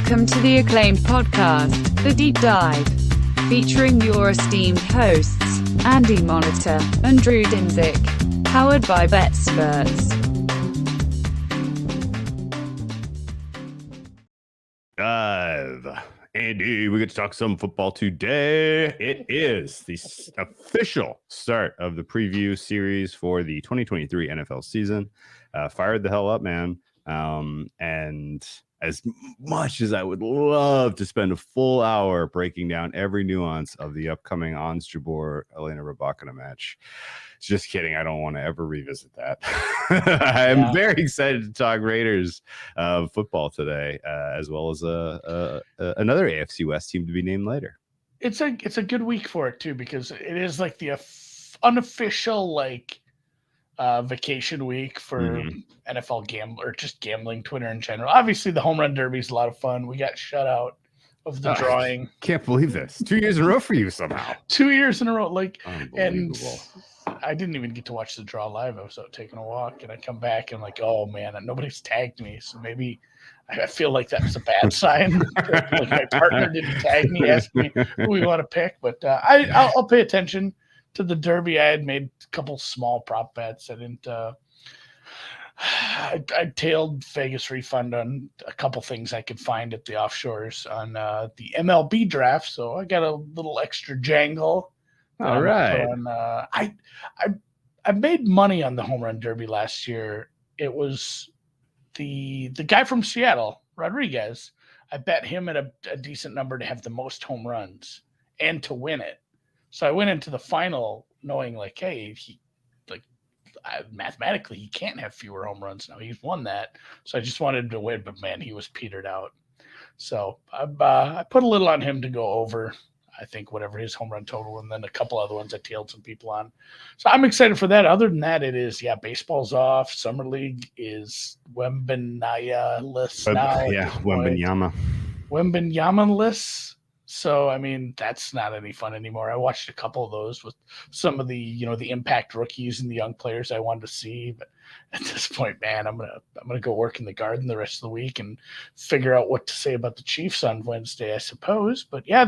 Welcome to the acclaimed podcast, The Deep Dive, featuring your esteemed hosts, Andy Monitor and Drew Dinzik, powered by BetSperts. Andy, we get to talk some football today. It is the official start of the preview series for the 2023 NFL season. Fired the hell up, man. And as much as I would love to spend a full hour breaking down every nuance of the upcoming Ons Jabeur Elena Rybakina match, just kidding. I don't want to ever revisit that. I'm very excited to talk Raiders football today, as well as another AFC West team to be named later. It's a good week for it too, because it is like the unofficial vacation week for NFL or just gambling Twitter in general. Obviously, the home run derby is a lot of fun. We got shut out of the drawing. Can't believe this. 2 years in a row for you somehow. 2 years in a row, and unbelievable. I didn't even get to watch the draw live. I was out taking a walk, and I come back and oh man, nobody's tagged me. So maybe I feel like that's a bad sign. Like my partner didn't tag me, ask me who we want to pick. But I'll pay attention to the Derby. I had made a couple small prop bets. I didn't. I tailed Vegas refund on a couple things I could find at the offshores on the MLB draft. So I got a little extra jangle. All right. I made money on the home run derby last year. It was the guy from Seattle, Rodriguez. I bet him at a decent number to have the most home runs and to win it. So I went into the final knowing hey, mathematically he can't have fewer home runs now. He's won that. So I just wanted him to win, but man, he was petered out. So I put a little on him to go over, I think, whatever his home run total, and then a couple other ones I tailed some people on. So I'm excited for that. Other than that, it is, baseball's off. Summer League is Wembanyama-less now. Yeah, Wembanyama-less. So, I mean, that's not any fun anymore. I watched a couple of those with some of the, the impact rookies and the young players I wanted to see. But at this point, man, I'm gonna go work in the garden the rest of the week and figure out what to say about the Chiefs on Wednesday, I suppose. But yeah,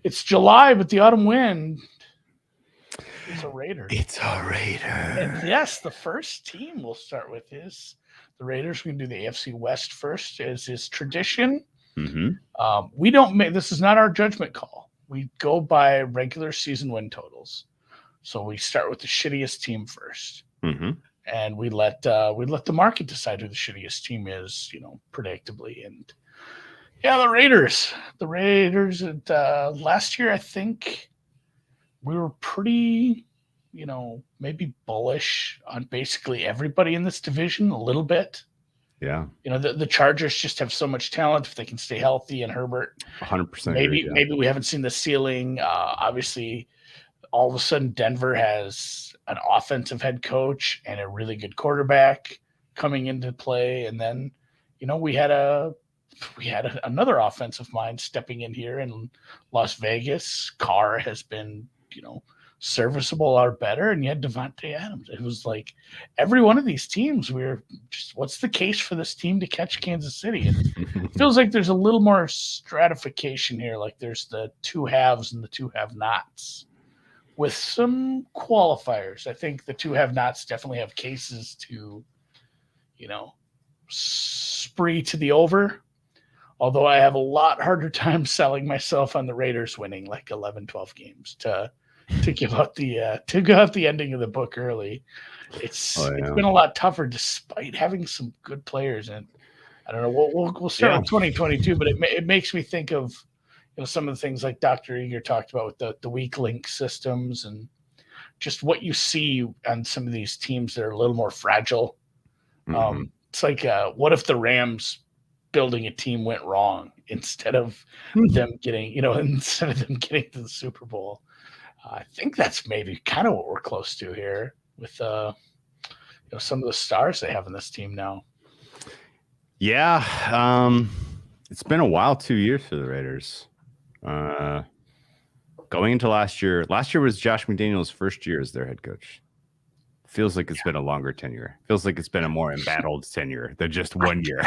it's July, but the autumn wind is a Raider. It's a Raider. And yes, the first team we'll start with is the Raiders. We're going to do the AFC West first, as is tradition. We don't make, this is not our judgment call. We go by regular season win totals. So we start with the shittiest team first. And we let the market decide who the shittiest team is, predictably. And yeah, the Raiders. Last year, I think we were pretty, maybe bullish on basically everybody in this division a little bit. Yeah. The Chargers just have so much talent if they can stay healthy, and Herbert. 100%. Maybe we haven't seen the ceiling. Obviously, all of a sudden Denver has an offensive head coach and a really good quarterback coming into play, and then we had another offensive mind stepping in here in Las Vegas. Carr has been, serviceable or better, and you had Devontae Adams. It was like every one of these teams, we were just, what's the case for this team to catch Kansas City? And it feels like there's a little more stratification here. Like there's the two haves and the two have-nots with some qualifiers. I think the two have-nots definitely have cases to, spree to the over. Although I have a lot harder time selling myself on the Raiders winning like 11, 12 games to give out the ending of the book early. It's been a lot tougher despite having some good players. And I don't know, we'll start with 2022, but it makes me think of some of the things like Dr. Eager talked about with the weak link systems and just what you see on some of these teams that are a little more fragile. It's like what if the Rams building a team went wrong instead of them getting to the Super Bowl? I think that's maybe kind of what we're close to here with some of the stars they have in this team now. Yeah, it's been a wild 2 years for the Raiders. Going into last year was Josh McDaniels' first year as their head coach. Feels like it's been a longer tenure. Feels like it's been a more embattled tenure than just 1 year.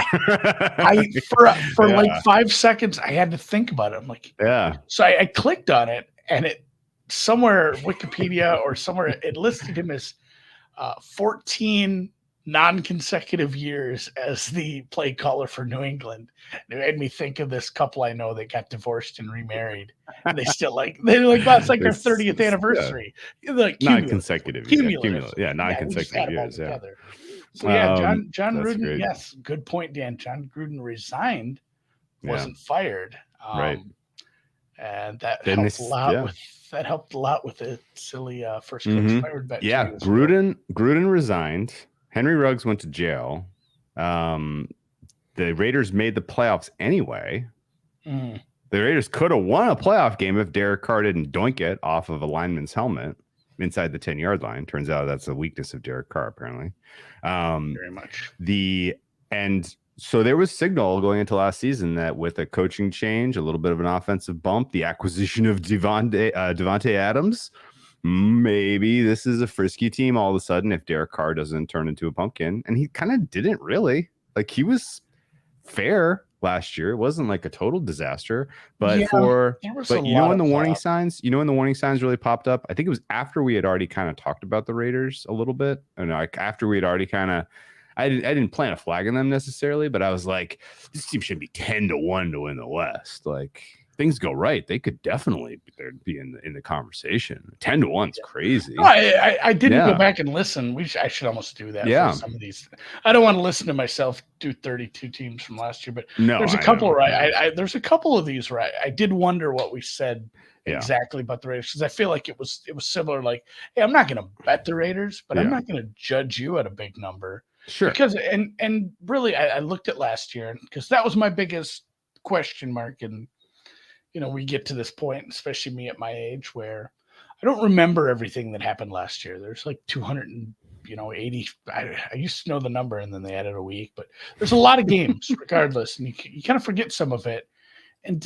For like 5 seconds, I had to think about it. I'm like, yeah. So I clicked on it, and it somewhere Wikipedia or somewhere it listed him as 14 non-consecutive years as the play caller for New England. And it made me think of this couple I know that got divorced and remarried, and they're like, wow, it's like our 30th anniversary. Like non-consecutive, cumulative. non-consecutive years. Yeah. So John Gruden. Great. Yes, good point, Dan. John Gruden resigned, wasn't fired. Right. And that helped a lot with the silly first coach fired bet. Yeah, Gruden resigned. Henry Ruggs went to jail. The Raiders made the playoffs anyway. The Raiders could have won a playoff game if Derek Carr didn't doink it off of a lineman's helmet inside the 10-yard line. Turns out that's the weakness of Derek Carr, apparently. Very much. So there was signal going into last season that with a coaching change, a little bit of an offensive bump, the acquisition of Devontae Adams, maybe this is a frisky team all of a sudden if Derek Carr doesn't turn into a pumpkin. And he kind of didn't really. Like, he was fair last year. It wasn't like a total disaster. But when the warning signs really popped up, I think it was after we had already kind of talked about the Raiders a little bit. And after we had already kind of, I didn't plant a flag in them necessarily, but I was like, this team should be 10-1 to win the West. Like, things go right, they could definitely be in the conversation. 10-1 is crazy. No, I didn't go back and listen. I should almost do that. For some of these. I don't want to listen to myself do 32 teams from last year, but there's a couple there's a couple of these where I did wonder what we said exactly about the Raiders, because I feel like it was similar. Like, hey, I'm not going to bet the Raiders, but I'm not going to judge you at a big number. Sure. Because and really, I looked at last year because that was my biggest question mark. And we get to this point, especially me at my age, where I don't remember everything that happened last year. There's like 280. I used to know the number, and then they added a week. But there's a lot of games, regardless, and you kind of forget some of it. And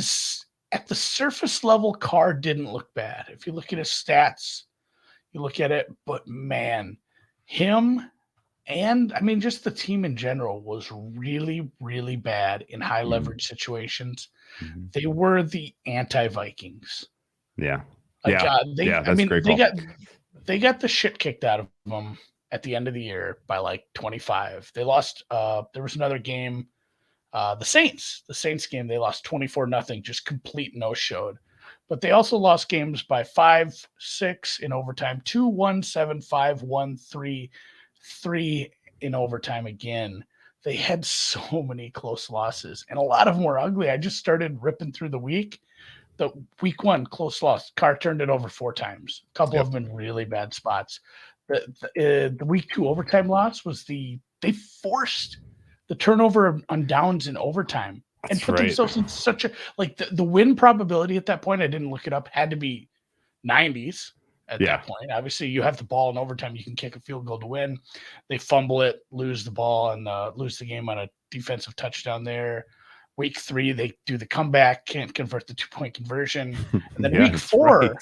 at the surface level, Carr didn't look bad. If you look at his stats, you look at it, but man, him. And I mean, just the team in general was really, really bad in high leverage situations. They were the anti-Vikings. Yeah. That's great. They got the shit kicked out of them at the end of the year by like 25. They lost. There was another game, the Saints game. They lost 24-0, just complete no-showed. But they also lost games by 5-6 in overtime, 2-1, 7-5, 1-3 in overtime again. They had so many close losses, and a lot of them were ugly. I just started ripping through the week. The week 1 close loss, Carr turned it over 4 times. A couple of them in really bad spots. The week 2 overtime loss was they forced the turnover on downs in overtime and put themselves in such a the win probability at that point. I didn't look it up. Had to be 90s. At that point, obviously, you have the ball in overtime. You can kick a field goal to win. They fumble it, lose the ball, and lose the game on a defensive touchdown there. Week 3, they do the comeback, can't convert the 2-point conversion. And then week 4,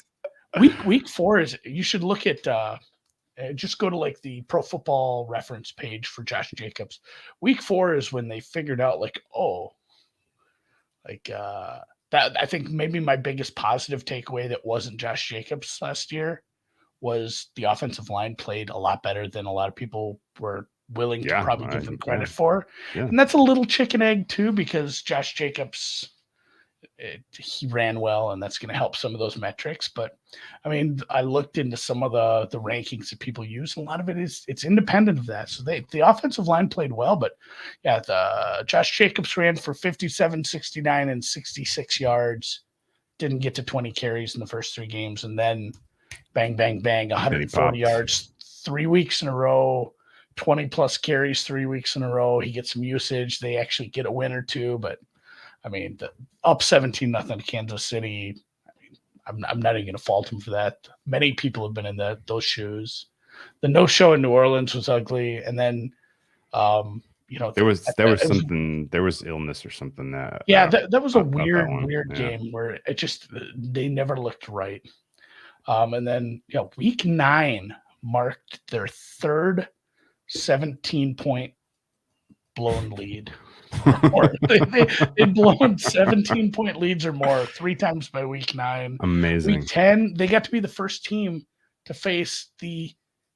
week 4 is, you should look at, just go to like the Pro Football Reference page for Josh Jacobs. Week 4 is when they figured out that I think maybe my biggest positive takeaway that wasn't Josh Jacobs last year was the offensive line played a lot better than a lot of people were willing to probably give them credit for. Yeah. And that's a little chicken egg too, because Josh Jacobs, he ran well, and that's going to help some of those metrics. But I mean, I looked into some of the rankings that people use, and a lot of it it's independent of that. So the offensive line played well, but Josh Jacobs ran for 57, 69, and 66 yards. Didn't get to 20 carries in the first 3 games, and then bang, bang, bang, 140 yards 3 weeks in a row, 20 plus carries 3 weeks in a row. He gets some usage. They actually get a win or two, but I mean, up 17-0 to Kansas City. I mean, I'm not even going to fault him for that. Many people have been in those shoes. The no-show in New Orleans was ugly, and then, there was illness or something that. That was a weird game where they never looked right. And then week 9 marked their third 17-point blown lead. They'd blown 17-point leads or more 3 times by week 9. Amazing. Week 10, they got to be the first team to face the,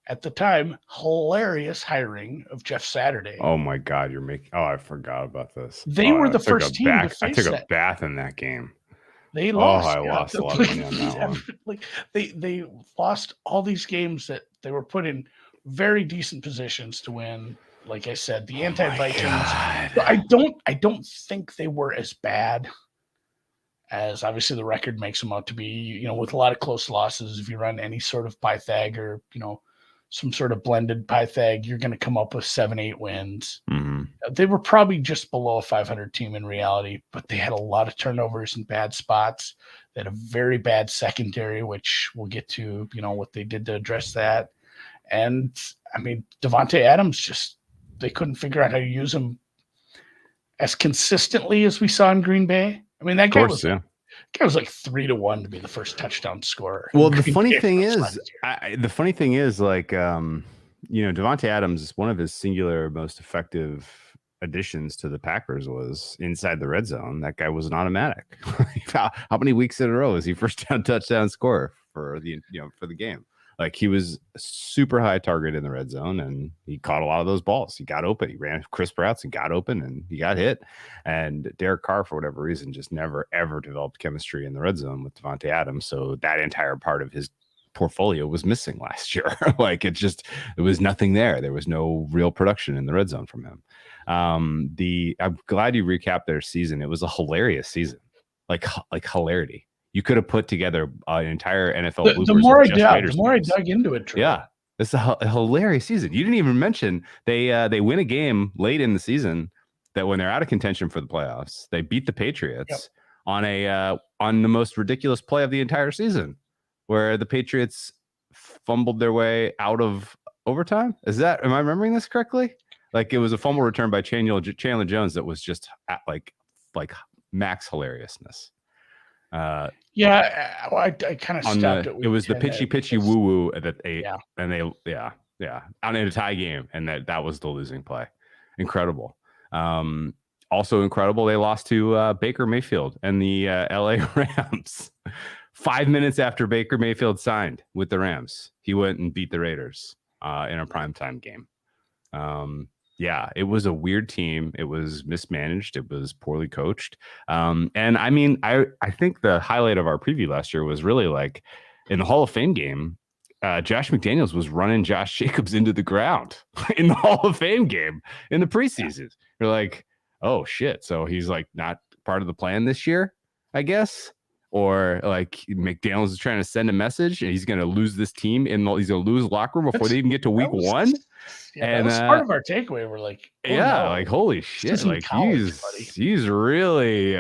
at the time, hilarious hiring of Jeff Saturday. Oh my God, I forgot about this. They were the first team to I face took a that. bath in that game. They lost. I lost a lot of money on that one. Like they lost all these games that they were put in very decent positions to win. Like I said, the anti-Vikings. I don't think they were as bad as obviously the record makes them out to be. You know, with a lot of close losses, if you run any sort of Pythag or some sort of blended Pythag, you're going to come up with 7-8 wins. Mm-hmm. They were probably just below a 500 team in reality, but they had a lot of turnovers in bad spots. They had a very bad secondary, which we'll get to, what they did to address that. And I mean, Devontae Adams, they couldn't figure out how to use him as consistently as we saw in Green Bay. I mean, that guy was like 3-1 to be the first touchdown scorer. Well, the funny thing is, like, Devontae Adams, one of his singular most effective additions to the Packers was inside the red zone. That guy was an automatic. How many weeks in a row is he first down touchdown scorer for the game? Like, he was a super high target in the red zone, and he caught a lot of those balls. He got open. He ran crisp routes and got open, and he got hit. And Derek Carr, for whatever reason, just never, ever developed chemistry in the red zone with Devontae Adams. So that entire part of his portfolio was missing last year. Like, there was nothing there. There was no real production in the red zone from him. I'm glad you recapped their season. It was a hilarious season, like hilarity. You could have put together an entire NFL bloopers. The more I dug into it, Drew. Yeah, it's a hilarious season. You didn't even mention they win a game late in the season that when they're out of contention for the playoffs, they beat the Patriots on the most ridiculous play of the entire season, where the Patriots fumbled their way out of overtime. Am I remembering this correctly? Like, it was a fumble return by Chandler Jones that was just at like max hilariousnly. I kind of stopped it. It was the pitchy woo woo that on a tie game, and that was the losing play. Incredible. Also incredible, they lost to Baker Mayfield and the LA Rams. 5 minutes after Baker Mayfield signed with the Rams, he went and beat the Raiders in a primetime game. It was a weird team. It was mismanaged. It was poorly coached. And I mean, I think the highlight of our preview last year was really like in the Hall of Fame game, Josh McDaniels was running Josh Jacobs into the ground in the Hall of Fame game in the preseason. You're like, oh shit. So he's like not part of the plan this year, I guess. Or like McDaniels is trying to send a message and he's going to lose this team he's going to lose locker room before they even get to week 1. Yeah, and that was part of our takeaway. We're like, like, holy shit. Like, he's really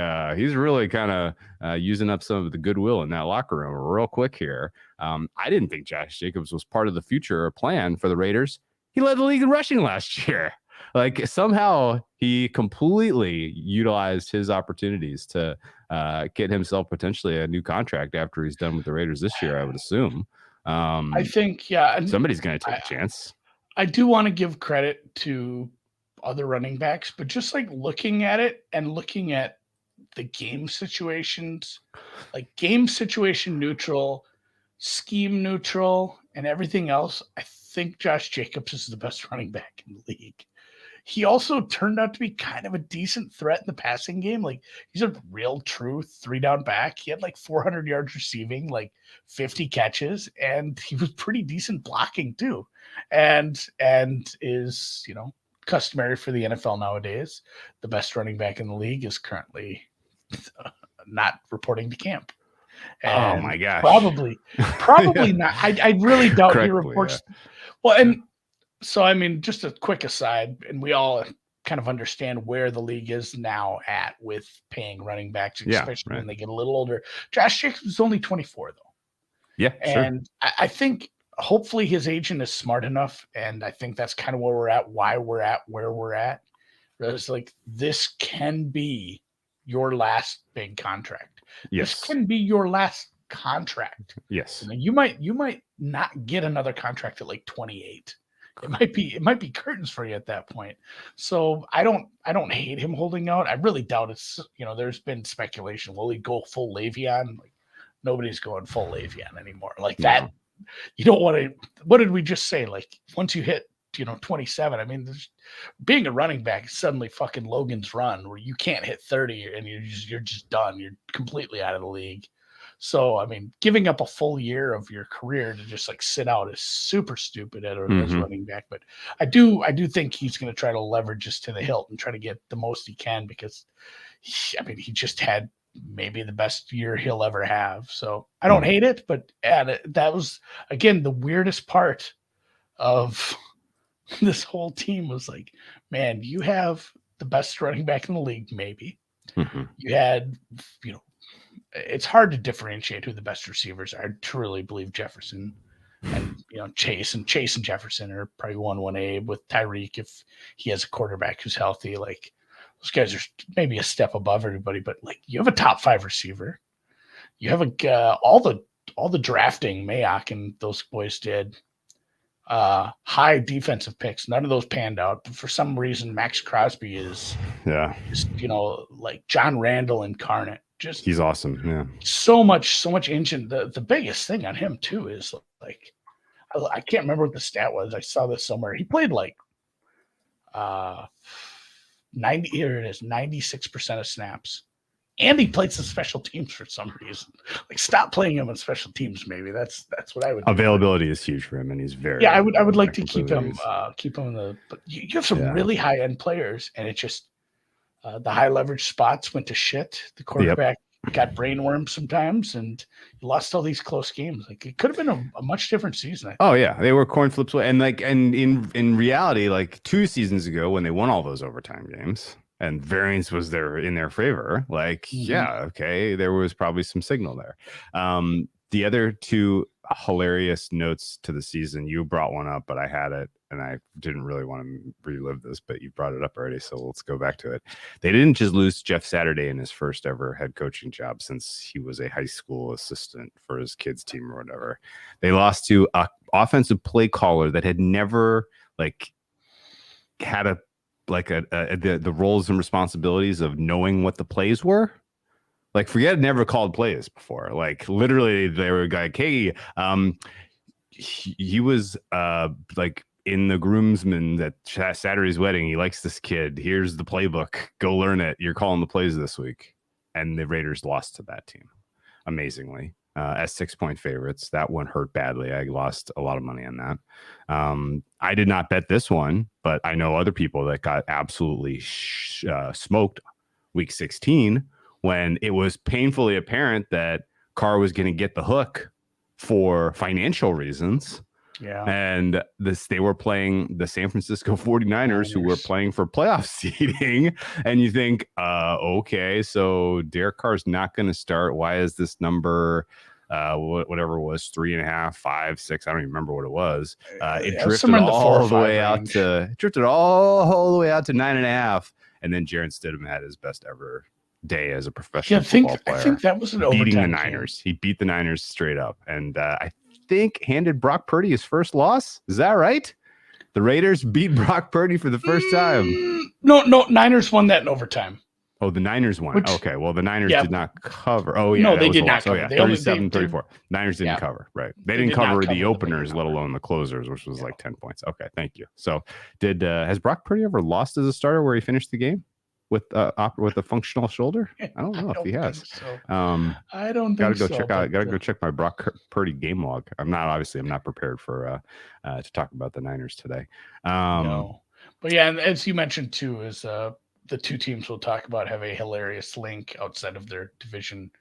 kind of using up some of the goodwill in that locker room real quick here. I didn't think Josh Jacobs was part of the future or plan for the Raiders. He led the league in rushing last year. Like, somehow he completely utilized his opportunities to get himself potentially a new contract after he's done with the Raiders this year, I would assume. I think, somebody's going to take a chance. I do want to give credit to other running backs, but just like looking at it and looking at the game situations, like game situation neutral, scheme neutral, and everything else, I think Josh Jacobs is the best running back in the league. He also turned out to be kind of a decent threat in the passing game. Like, he's a real true 3-down back. He had like 400 yards receiving, like 50 catches, and he was pretty decent blocking too. And is, customary for the NFL nowadays. The best running back in the league is currently not reporting to camp. And oh my gosh. Probably not. I really doubt he reports. Yeah. Well, and so, I mean, just a quick aside, and we all kind of understand where the league is now at with paying running backs, especially when they get a little older. Josh Jacobs is only 24, though. Yeah, and sure. I think hopefully his agent is smart enough, and I think that's kind of where we're at, where we're at. It's like, this can be your last big contract. Yes. This can be your last contract. Yes. You might not get another contract at like 28. It might be curtains for you at that point. So I don't hate him holding out. I really doubt it's, there's been speculation. Will he go full Le'Veon? Like, nobody's going full Le'Veon anymore. Like that. You don't want to. What did we just say? Like once you hit 27, I mean, being a running back is suddenly fucking Logan's Run, where you can't hit 30 and you're just done. You're completely out of the league. So I mean, giving up a full year of your career to just like sit out is super stupid as running back. But I do think he's going to try to leverage this to the hilt and try to get the most he can, because he just had maybe the best year he'll ever have. So I don't hate it, but that was again the weirdest part of this whole team was like, man, you have the best running back in the league, maybe. You had, it's hard to differentiate who the best receivers are. I truly believe Jefferson and Chase and Jefferson are probably 1A with Tyreek if he has a quarterback who's healthy. Like those guys are maybe a step above everybody, but like you have a top 5 receiver. You have all the drafting Mayock and those boys did. High defensive picks. None of those panned out. But for some reason, Max Crosby is just, like John Randall incarnate. Just he's awesome. Yeah. So much engine. The biggest thing on him too is like I can't remember what the stat was. I saw this somewhere. He played like 96% of snaps. And he played some special teams for some reason. Like, stop playing him on special teams. Maybe that's what I would do. Availability is huge for him, and he's very. Yeah, I would like to keep him in the. But you have some really high end players, and it just the high leverage spots went to shit. The quarterback got brainworm sometimes, and you lost all these close games. Like it could have been a much different season. Oh yeah, they were corn flips away, and in reality, like 2 seasons ago when they won all those overtime games. And variance was in their favor. Like, there was probably some signal there. The other 2 hilarious notes to the season, you brought one up, but I had it, and I didn't really want to relive this, but you brought it up already, so let's go back to it. They didn't just lose Jeff Saturday in his first ever head coaching job since he was a high school assistant for his kids' team or whatever. They lost to an offensive play caller that had never had the roles and responsibilities of knowing what the plays were. Like, forget never called plays before. Like, literally, they were like, hey, he was like in the groomsman at Saturday's wedding. He likes this kid. Here's the playbook. Go learn it. You're calling the plays this week. And the Raiders lost to that team, amazingly. As 6-point favorites. That one hurt badly. I lost a lot of money on that. I did not bet this one, but I know other people that got absolutely smoked week 16 when it was painfully apparent that Carr was going to get the hook for financial reasons. Yeah. And they were playing the San Francisco 49ers who were playing for playoff seeding. And you think, okay, so Derek Carr's not going to start. Why is this number, whatever it was, 3.5, 5, 6? I don't even remember what it was. It drifted all the way out to 9.5. And then Jarrett Stidham had his best ever day as a professional football player. I think that was an beating overtime the Niners. He beat the Niners straight up. And I think handed Brock Purdy his first loss. Is that right? The Raiders beat Brock Purdy for the first time. No, Niners won that in overtime. Oh, the Niners won. Okay, well, the Niners did not cover. Oh, yeah. No, they did not cover. Oh, yeah, 37-34. Niners didn't cover, right. They didn't cover the openers, let alone the closers, which was like 10 points. Okay, thank you. So has Brock Purdy ever lost as a starter where he finished the game with a functional shoulder? I don't know if he has. So. I don't think so. Gotta go check my Brock Purdy game log. I'm not prepared for to talk about the Niners today. No, but yeah, and as you mentioned too, is the 2 teams we'll talk about have a hilarious link outside of their division,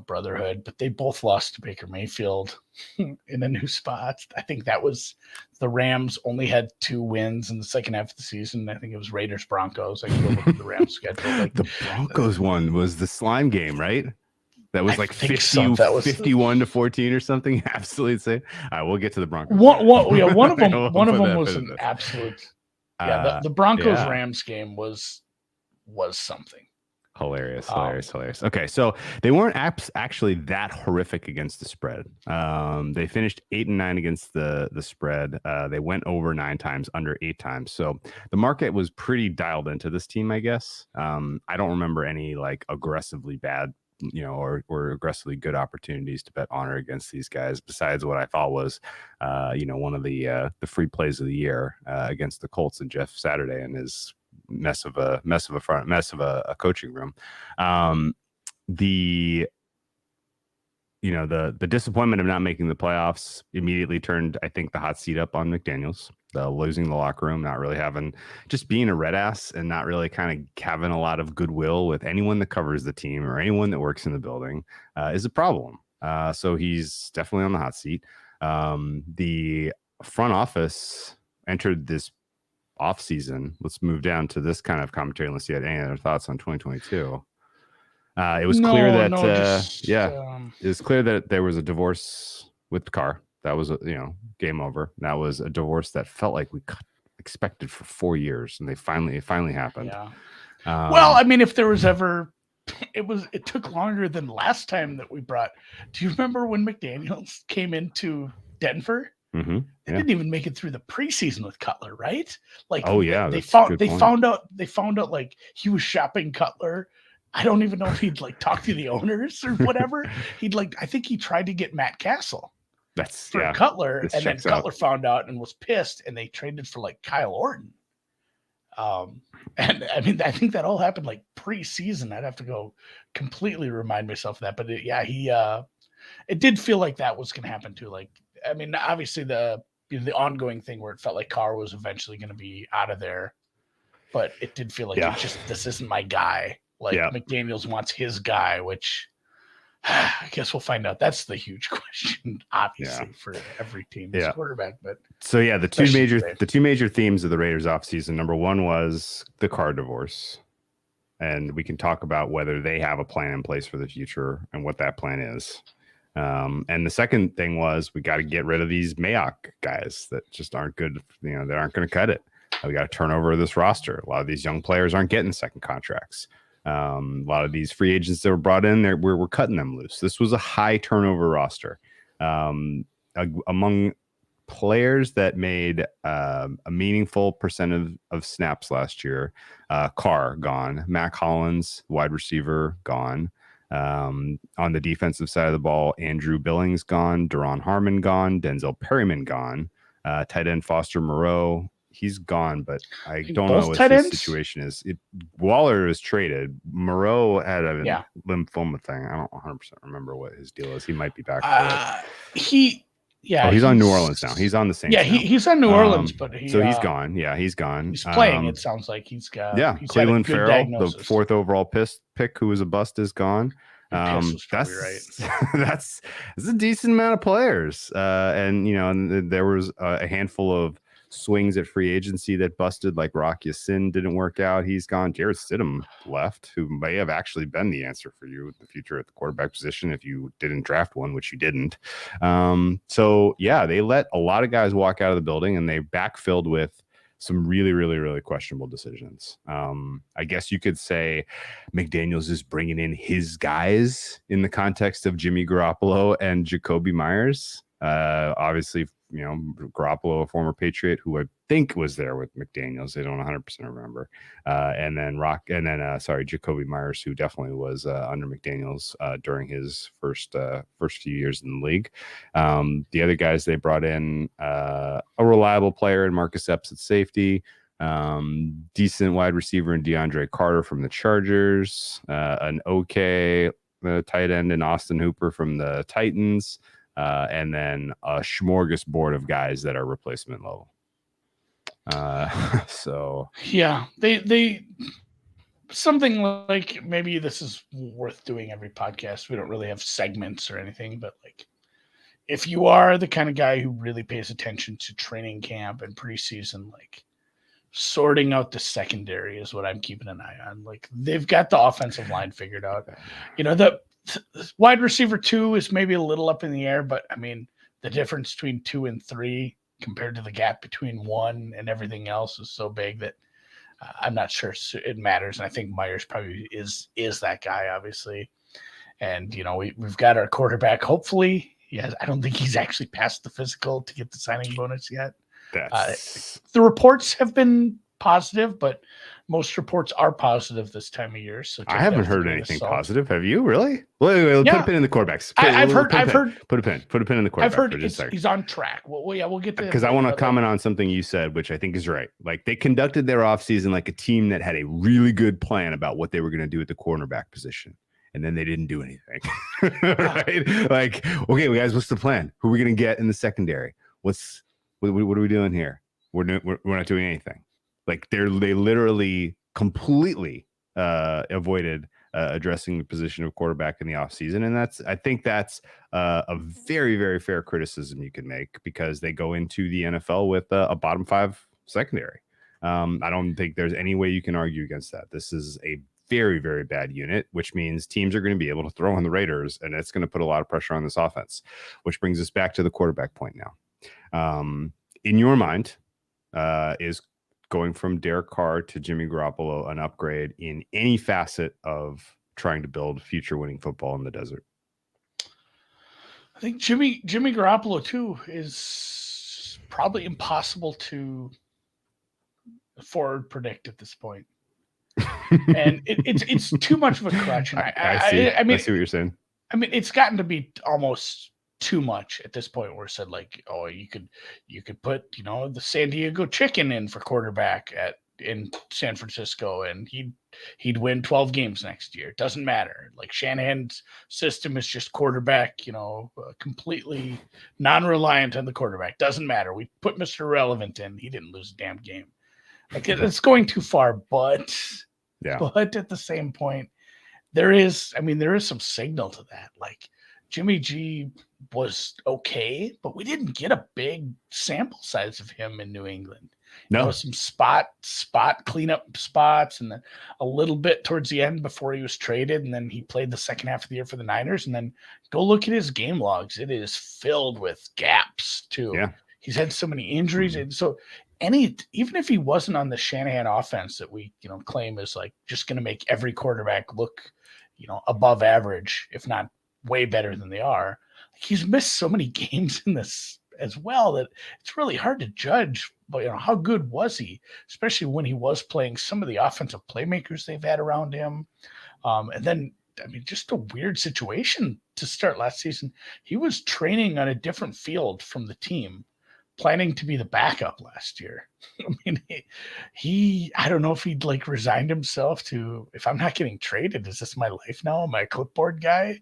brotherhood, but they both lost to Baker Mayfield in a new spot. I think that was the Rams only had 2 wins in the second half of the season. I think it was Raiders Broncos. I can go look at the Rams schedule. Like, the Broncos one was the slime game, right? That was like 51-14 or something. Absolutely insane. All right, we'll get to the Broncos. One of them was an absolute. Yeah, the Broncos Rams game was something. Hilarious. Okay, so they weren't actually that horrific against the spread. They finished 8-9 against the spread. They went over 9 times, under 8 times. So the market was pretty dialed into this team, I guess. I don't remember any like aggressively bad, or aggressively good opportunities to bet on or against these guys. Besides what I thought was, one of the free plays of the year against the Colts and Jeff Saturday and his mess of a coaching room. The disappointment of not making the playoffs immediately turned, I think, the hot seat up on McDaniels. Losing the locker room, not really just being a red ass and not really kind of having a lot of goodwill with anyone that covers the team or anyone that works in the building is a problem. So he's definitely on the hot seat. The front office entered this offseason. Let's move down to this kind of commentary unless you had any other thoughts on 2022. It was clear that it was clear that there was a divorce with Carr. That was game over. That was a divorce that felt like we expected for 4 years, and it finally happened. Yeah. Well, I mean, if there was ever, it took longer than last time that we brought. Do you remember when McDaniels came into Denver? Mm-hmm. They didn't even make it through the preseason with Cutler, right? Like, they found out like he was shopping Cutler. I don't even know if he'd like talk to the owners or whatever. I think he tried to get Matt Castle. For Cutler, and then Cutler found out and was pissed, and they traded for like Kyle Orton. And I mean, I think that all happened like preseason. I'd have to go completely remind myself of that, but it did feel like that was going to happen too. Like, I mean, obviously the ongoing thing where it felt like Carr was eventually going to be out of there, but it did feel like this isn't my guy. Like McDaniels wants his guy, which I guess we'll find out. That's the huge question, obviously, for every team as quarterback. But so the two major themes of the Raiders offseason. Number one was the Carr divorce, and we can talk about whether they have a plan in place for the future and what that plan is. And the second thing was we got to get rid of these Mayock guys that just aren't good. They aren't going to cut it. We got to turn over this roster. A lot of these young players aren't getting second contracts. A lot of these free agents that were brought in there, we're cutting them loose. This was a high turnover roster. Among players that made a meaningful percent of snaps last year, Carr gone, Mac Hollins, wide receiver, gone. On the defensive side of the ball, Andrew Billings gone, Daron Harmon gone, Denzel Perryman gone, tight end Foster Moreau. He's gone, but I don't know what his situation is. Waller is traded. Moreau had a lymphoma thing. I don't 100% remember what his deal is. He might be back. He's on New Orleans now. He's on the Saints. Yeah, he's on New Orleans, but he's gone. Yeah, he's gone. He's playing. It sounds like he's got. Yeah, Cleveland Farrell, the 4th overall pick, who was a bust, is gone. That's right. That's a decent amount of players, and there was a handful of swings at free agency that busted, like Rock Ya-Sin didn't work out. He's gone. Jarrett Stidham left, who may have actually been the answer for you in the future at the quarterback position if you didn't draft one, which you didn't. They let a lot of guys walk out of the building, and they backfilled with some really, really, really questionable decisions. I guess you could say McDaniels is bringing in his guys in the context of Jimmy Garoppolo and Jacoby Myers. Obviously, Garoppolo, a former Patriot, who I think was there with McDaniels. I don't 100% remember. And then Jacoby Myers, who definitely was under McDaniels during his first few years in the league. The other guys they brought in, a reliable player in Marcus Epps at safety, decent wide receiver in DeAndre Carter from the Chargers, an okay tight end in Austin Hooper from the Titans. And then a smorgasbord of guys that are replacement level. They something like, maybe this is worth doing every podcast. We don't really have segments or anything, but like, if you are the kind of guy who really pays attention to training camp and preseason, like sorting out the secondary is what I'm keeping an eye on. Like, they've got the offensive line figured out. The wide receiver 2 is maybe a little up in the air, but I mean, the difference between 2 and 3 compared to the gap between 1 and everything else is so big that I'm not sure it matters. And I think Myers probably is that guy, obviously. And, we've got our quarterback, hopefully. Yes, I don't think he's actually passed the physical to get the signing bonus yet. The reports have been positive, but most reports are positive this time of year. So I haven't heard anything positive. Have you really? Wait, yeah. Put a pin in the quarterbacks. I've heard. Put a pin in the quarterback. I've heard he's on track. We'll get to because I want to comment on something you said, which I think is right. Like they conducted their offseason like a team that had a really good plan about what they were going to do at the cornerback position. And then they didn't do anything, right? Like, okay, guys, what's the plan? Who are we going to get in the secondary? What are we doing here? We're not doing anything. Like they literally completely avoided addressing the position of quarterback in the offseason. And I think that's a very, very fair criticism you can make because they go into the NFL with a bottom 5 secondary. I don't think there's any way you can argue against that. This is a very, very bad unit, which means teams are going to be able to throw on the Raiders, and it's going to put a lot of pressure on this offense, which brings us back to the quarterback point now. In your mind, is going from Derek Carr to Jimmy Garoppolo an upgrade in any facet of trying to build future winning football in the desert? I think Jimmy Garoppolo too is probably impossible to forward predict at this point. And it's too much of a crutch. And I see what you're saying. I mean, it's gotten to be almost too much at this point where it said like, oh, you could put, the San Diego Chicken in for quarterback in San Francisco and he'd win 12 games next year. It doesn't matter. Like Shanahan's system is just quarterback, completely non-reliant on the quarterback. Doesn't matter. We put Mr. Relevant in. He didn't lose a damn game. Like it's going too far, but at the same point, there is some signal to that. Like Jimmy G was okay, but we didn't get a big sample size of him in New England. No, some spot cleanup spots, and then a little bit towards the end before he was traded, and then he played the second half of the year for the Niners. And then go look at his game logs; it is filled with gaps too. Yeah, he's had so many injuries, and so. Even if he wasn't on the Shanahan offense that we, claim is like just going to make every quarterback look, above average, if not way better than they are, he's missed so many games in this as well that it's really hard to judge. But how good was he, especially when he was playing some of the offensive playmakers they've had around him, and then just a weird situation to start last season. He was training on a different field from the team, planning to be the backup last year. I don't know if he'd like resigned himself to, if I'm not getting traded, is this my life now? Am I a clipboard guy?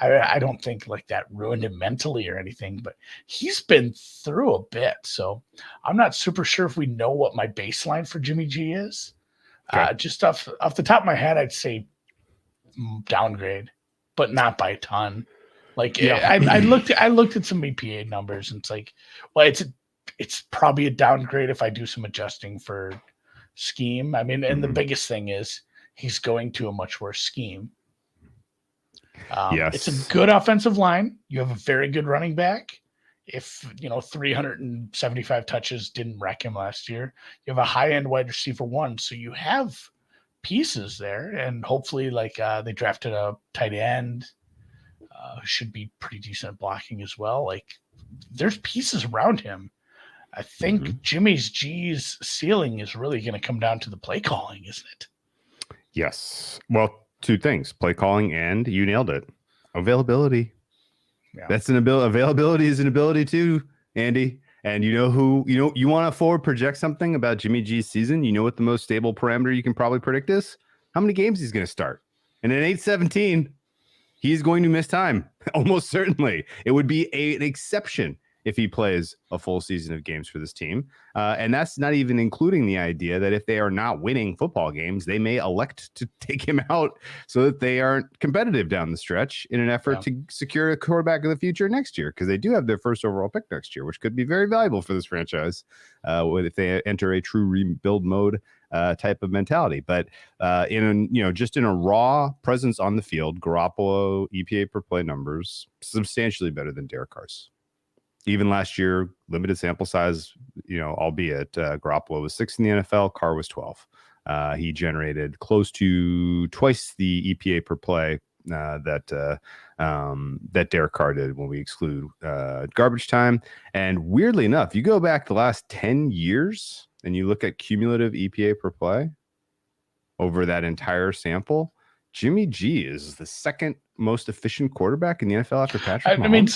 I don't think like that ruined him mentally or anything, but he's been through a bit. So I'm not super sure if we know what my baseline for Jimmy G is. Okay. Just off the top of my head, I'd say downgrade, but not by a ton. Like I looked at some EPA numbers and it's like, well, it's probably a downgrade if I do some adjusting for scheme. And the biggest thing is he's going to a much worse scheme. It's a good offensive line. You have a very good running back. If 375 touches didn't wreck him last year, you have a high-end wide receiver 1, so you have pieces there, and hopefully, they drafted a tight end. Should be pretty decent at blocking as well. Like there's pieces around him. I think Jimmy G's ceiling is really going to come down to the play calling, isn't it? Yes. Well, 2 things: play calling, and you nailed it, availability. Yeah. That's an ability. Availability is an ability too, Andy. And you want to forward project something about Jimmy G's season. You know what the most stable parameter you can probably predict is? How many games he's going to start. And in 8-17. He's going to miss time, almost certainly. It would be an exception if he plays a full season of games for this team. And that's not even including the idea that if they are not winning football games, they may elect to take him out so that they aren't competitive down the stretch in an effort to secure a quarterback of the future next year, because they do have their first overall pick next year, which could be very valuable for this franchise if they enter a true rebuild mode type of mentality. But just in a raw presence on the field, Garoppolo EPA per play numbers substantially better than Derek Carr's. Even last year, limited sample size, albeit Garoppolo was 6 in the NFL, Carr was 12. He generated close to twice the EPA per play that Derek Carr did when we exclude garbage time. And weirdly enough, you go back the last 10 years and you look at cumulative EPA per play over that entire sample, Jimmy G is the second most efficient quarterback in the NFL after Patrick Mahomes. I mean,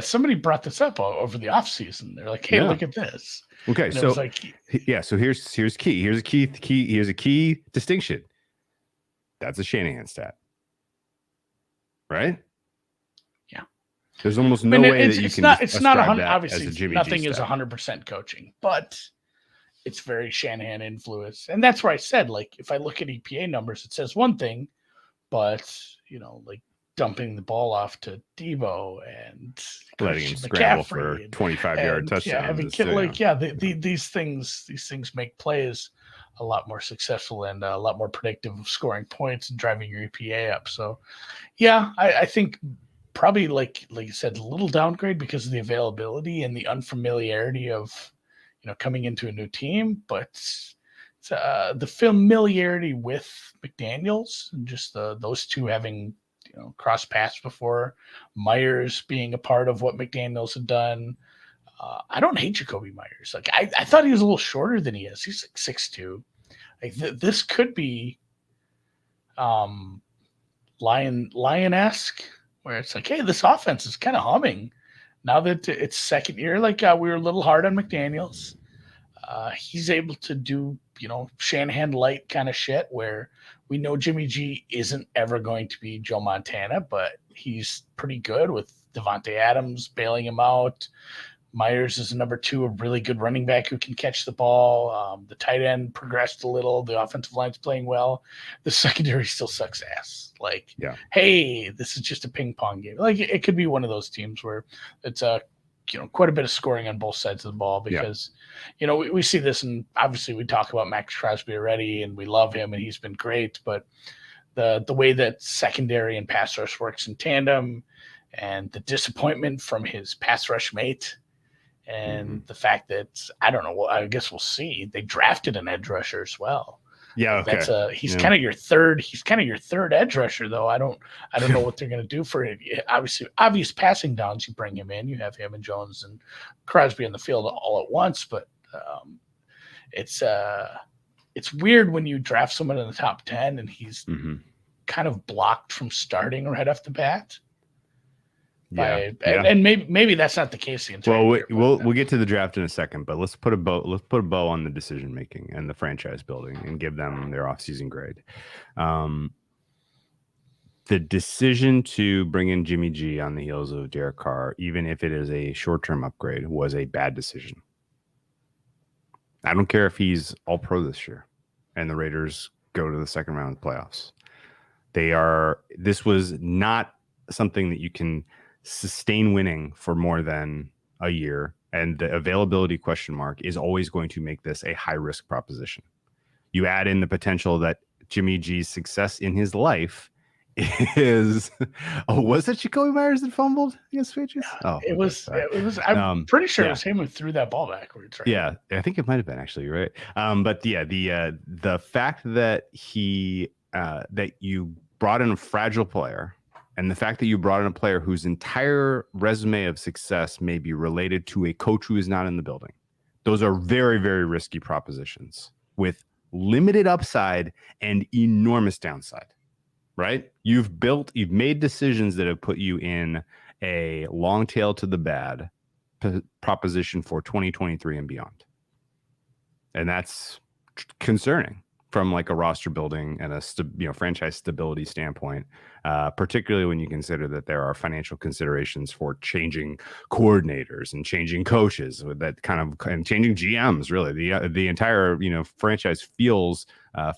somebody brought this up over the offseason. They're like, hey, look at this. Okay, and so so here's key. Here's a key distinction. That's a Shanahan stat, right? Yeah. There's almost no way that you can. It's not 100. Obviously, as a Jimmy nothing G is stat. 100% coaching, but it's very Shanahan influence, and that's where I said, like, if I look at EPA numbers, it says one thing, but like dumping the ball off to Debo and letting him scramble for 25-yard touchdowns. These things make plays a lot more successful and a lot more predictive of scoring points and driving your EPA up. So, yeah, I think probably like you said, a little downgrade because of the availability and the unfamiliarity of coming into a new team, but the familiarity with McDaniels and just those two having cross paths before, Myers being a part of what McDaniels had done. I don't hate Jacoby Myers. Like I thought he was a little shorter than he is. He's like 6'2". Like this could be Lion-esque, where it's like, hey, this offense is kind of humming now that it's second year. Like we were a little hard on McDaniels. He's able to do Shanahan light kind of shit where we know Jimmy G isn't ever going to be Joe Montana, but he's pretty good with Devontae Adams bailing him out. Myers is a number 2, a really good running back who can catch the ball. The tight end progressed a little. The offensive line's playing well. The secondary still sucks ass. Like, hey, this is just a ping pong game. Like it could be one of those teams where it's quite a bit of scoring on both sides of the ball because, we see this, and obviously we talk about Max Crosby already, and we love him, and he's been great. But the way that secondary and pass rush works in tandem, and the disappointment from his pass rush mate, and the fact that I don't know, well, I guess we'll see. They drafted an edge rusher as well. Yeah, okay. He's kind of your third. He's kind of your third edge rusher, though. I don't know what they're going to do for it. Obviously, obvious passing downs. You bring him in. You have him and Jones and Crosby in the field all at once. But it's weird when you draft someone in the top 10 and he's kind of blocked from starting right off the bat. And maybe that's not the case the entire year. We'll get to the draft in a second, but let's put a bow on the decision making and the franchise building and give them their offseason grade. The decision to bring in Jimmy G on the heels of Derek Carr, even if it is a short-term upgrade, was a bad decision. I don't care if he's all pro this year and the Raiders go to the second round of the playoffs. This was not something that you can sustain winning for more than a year, and the availability question mark is always going to make this a high risk proposition. You add in the potential that Jimmy G's success in his life is was it Jacoby Myers that fumbled against Patriots? It was I'm pretty sure it was him who threw that ball backwards, right? Yeah, I think it might have been, actually. You're right. But yeah, the fact that that you brought in a fragile player, and the fact that you brought in a player whose entire resume of success may be related to a coach who is not in the building. Those are very, very risky propositions with limited upside and enormous downside, right? You've made decisions that have put you in a long tail to the bad proposition for 2023 and beyond. And that's concerning from like a roster building and a franchise stability standpoint, particularly when you consider that there are financial considerations for changing coordinators and changing coaches and changing GMs. Really, the entire franchise feels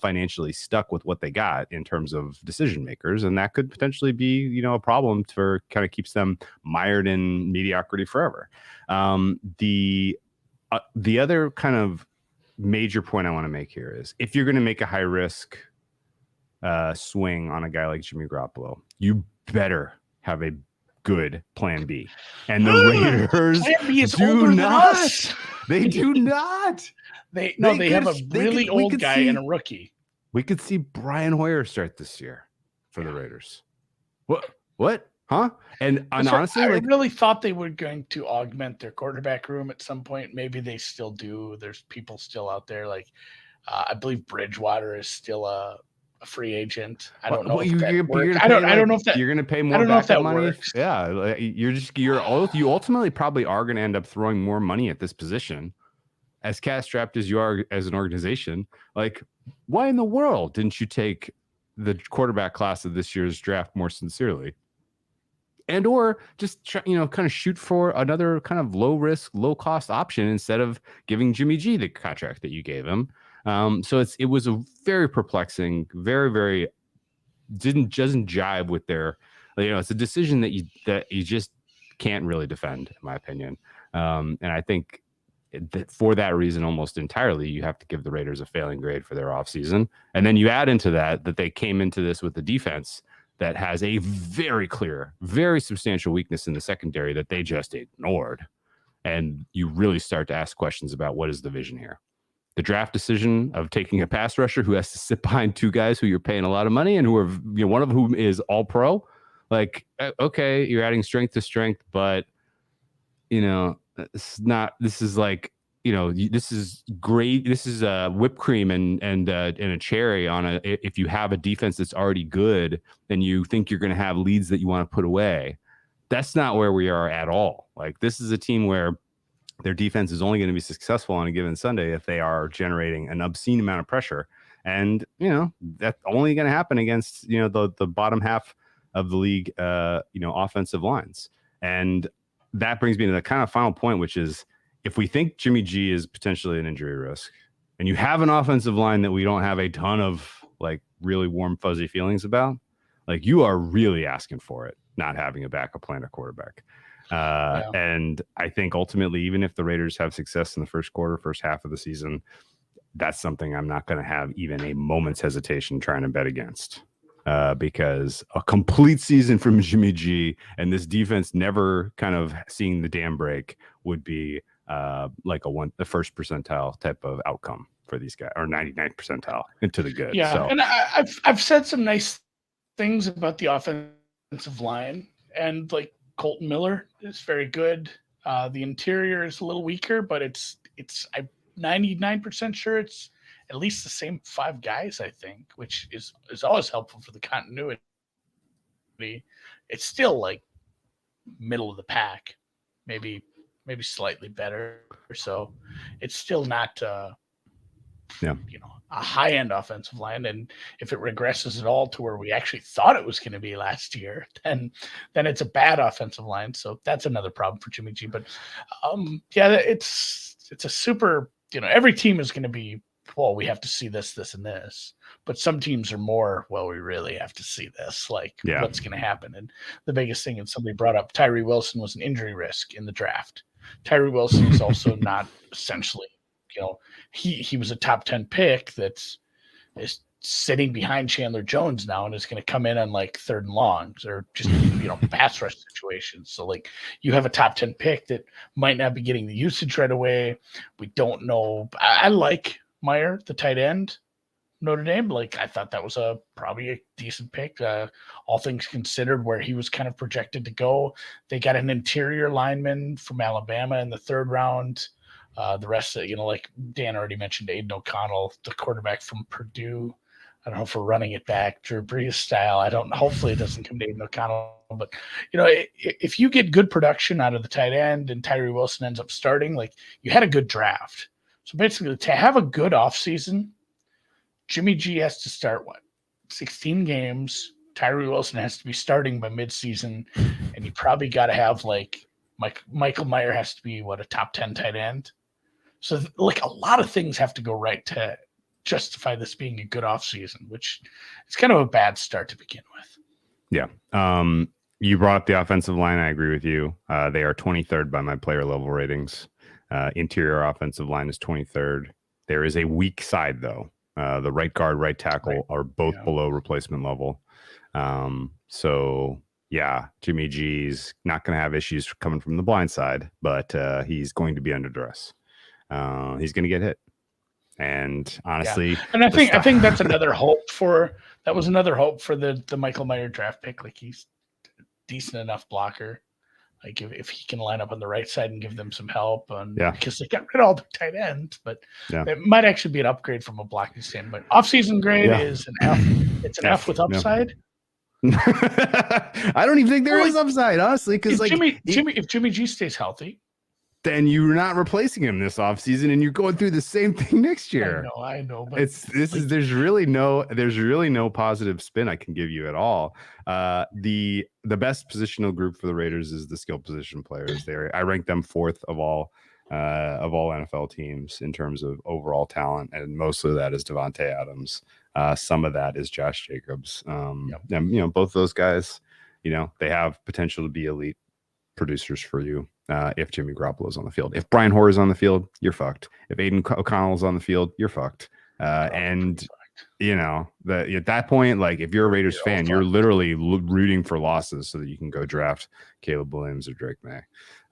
financially stuck with what they got in terms of decision makers, and that could potentially be a problem for kind of keeps them mired in mediocrity forever. The other kind of major point I want to make here is if you're going to make a high risk swing on a guy like Jimmy Garoppolo, you better have a good plan B. And the Raiders Plan B is do older than not. us. They do not. They have a really old guy and a rookie. We could see Brian Hoyer start this year for the Raiders. What? Huh? And honestly, I really thought they were going to augment their quarterback room at some point. Maybe they still do. There's people still out there. Like, I believe Bridgewater is still a free agent. I don't know. I don't know if that. You're going to pay more backup money. Yeah, you ultimately probably are going to end up throwing more money at this position. As cash strapped as you are as an organization, like, why in the world didn't you take the quarterback class of this year's draft more sincerely? And or just try, kind of shoot for another kind of low risk, low cost option instead of giving Jimmy G the contract that you gave him. So it was a very perplexing, very, very doesn't jive with their, it's a decision that you just can't really defend, in my opinion. And I think that for that reason, almost entirely, you have to give the Raiders a failing grade for their offseason. And then you add into that they came into this with the defense that has a very clear, very substantial weakness in the secondary that they just ignored. And you really start to ask questions about what is the vision here. The draft decision of taking a pass rusher who has to sit behind two guys who you're paying a lot of money and who are, one of whom is all pro. Like, okay, you're adding strength to strength, but this is great. This is whipped cream and a cherry on if you have a defense that's already good, then you think you're going to have leads that you want to put away. That's not where we are at all. Like, this is a team where their defense is only going to be successful on a given Sunday if they are generating an obscene amount of pressure. And, that's only going to happen against, the bottom half of the league, offensive lines. And that brings me to the kind of final point, which is, if we think Jimmy G is potentially an injury risk and you have an offensive line that we don't have a ton of like really warm, fuzzy feelings about, like, you are really asking for it, not having a backup plan at quarterback. And I think ultimately, even if the Raiders have success in the first half of the season, that's something I'm not going to have even a moment's hesitation trying to bet against. Because a complete season from Jimmy G and this defense never kind of seeing the dam break would be like the first percentile type of outcome for these guys, or 99th percentile into the good. Yeah, so. And I've said some nice things about the offensive line, and like Colton Miller is very good. The interior is a little weaker, but I'm 99% sure it's at least the same five guys, I think, which is always helpful for the continuity. It's still like middle of the pack, maybe slightly better. So it's still not, a high-end offensive line. And if it regresses at all to where we actually thought it was going to be last year, then it's a bad offensive line. So that's another problem for Jimmy G. But it's a super, every team is going to be, well, we have to see this, and this. But some teams are more, well, we really have to see this, what's going to happen. And the biggest thing, and somebody brought up, Tyree Wilson was an injury risk in the draft. Tyree Wilson is also not essentially, he was a top 10 pick is sitting behind Chandler Jones now and is going to come in on like third and longs or just, pass rush situations. So like, you have a top 10 pick that might not be getting the usage right away. We don't know. I like Meyer, the tight end, Notre Dame. Like, I thought that was probably a decent pick, all things considered, where he was kind of projected to go. They got an interior lineman from Alabama in the third round. The rest of, like Dan already mentioned, Aiden O'Connell, the quarterback from Purdue. I don't know if we're running it back Drew Brees style. I don't. Hopefully, it doesn't come to Aiden O'Connell. But if you get good production out of the tight end and Tyree Wilson ends up starting, like, you had a good draft. So basically, to have a good offseason, Jimmy G has to start 16 games. Tyree Wilson has to be starting by midseason, and you probably got to have like Michael Meyer has to be a top 10 tight end. So like, a lot of things have to go right to justify this being a good offseason, which is kind of a bad start to begin with. Yeah. You brought up the offensive line. I agree with you. They are 23rd by my player level ratings. Interior offensive line is 23rd. There is a weak side, though. The right guard, right tackle are both below replacement level. So, yeah, Jimmy G's not going to have issues coming from the blind side, but he's going to be under duress. He's going to get hit. And honestly, and I think that's another hope for the Michael Mayer draft pick. Like, he's a decent enough blocker. Like, if he can line up on the right side and give them some help, because they got rid of all the tight ends, but it might actually be an upgrade from a blocking standpoint. Off-season grade is an F. It's an F with upside. I don't even think there is upside, honestly, because if Jimmy G stays healthy, then you're not replacing him this offseason, and you're going through the same thing next year. I know, but there's really no positive spin I can give you at all. The best positional group for the Raiders is the skill position players. I rank them fourth of all NFL teams in terms of overall talent, and most of that is Devontae Adams. Some of that is Josh Jacobs. And both those guys, they have potential to be elite producers for you. If Jimmy Garoppolo is on the field, if Brian Hoyer is on the field, you're fucked. If Aiden O'Connell is on the field, you're fucked. At that point, like, if you're a Raiders fan, you're literally rooting for losses so that you can go draft Caleb Williams or Drake May.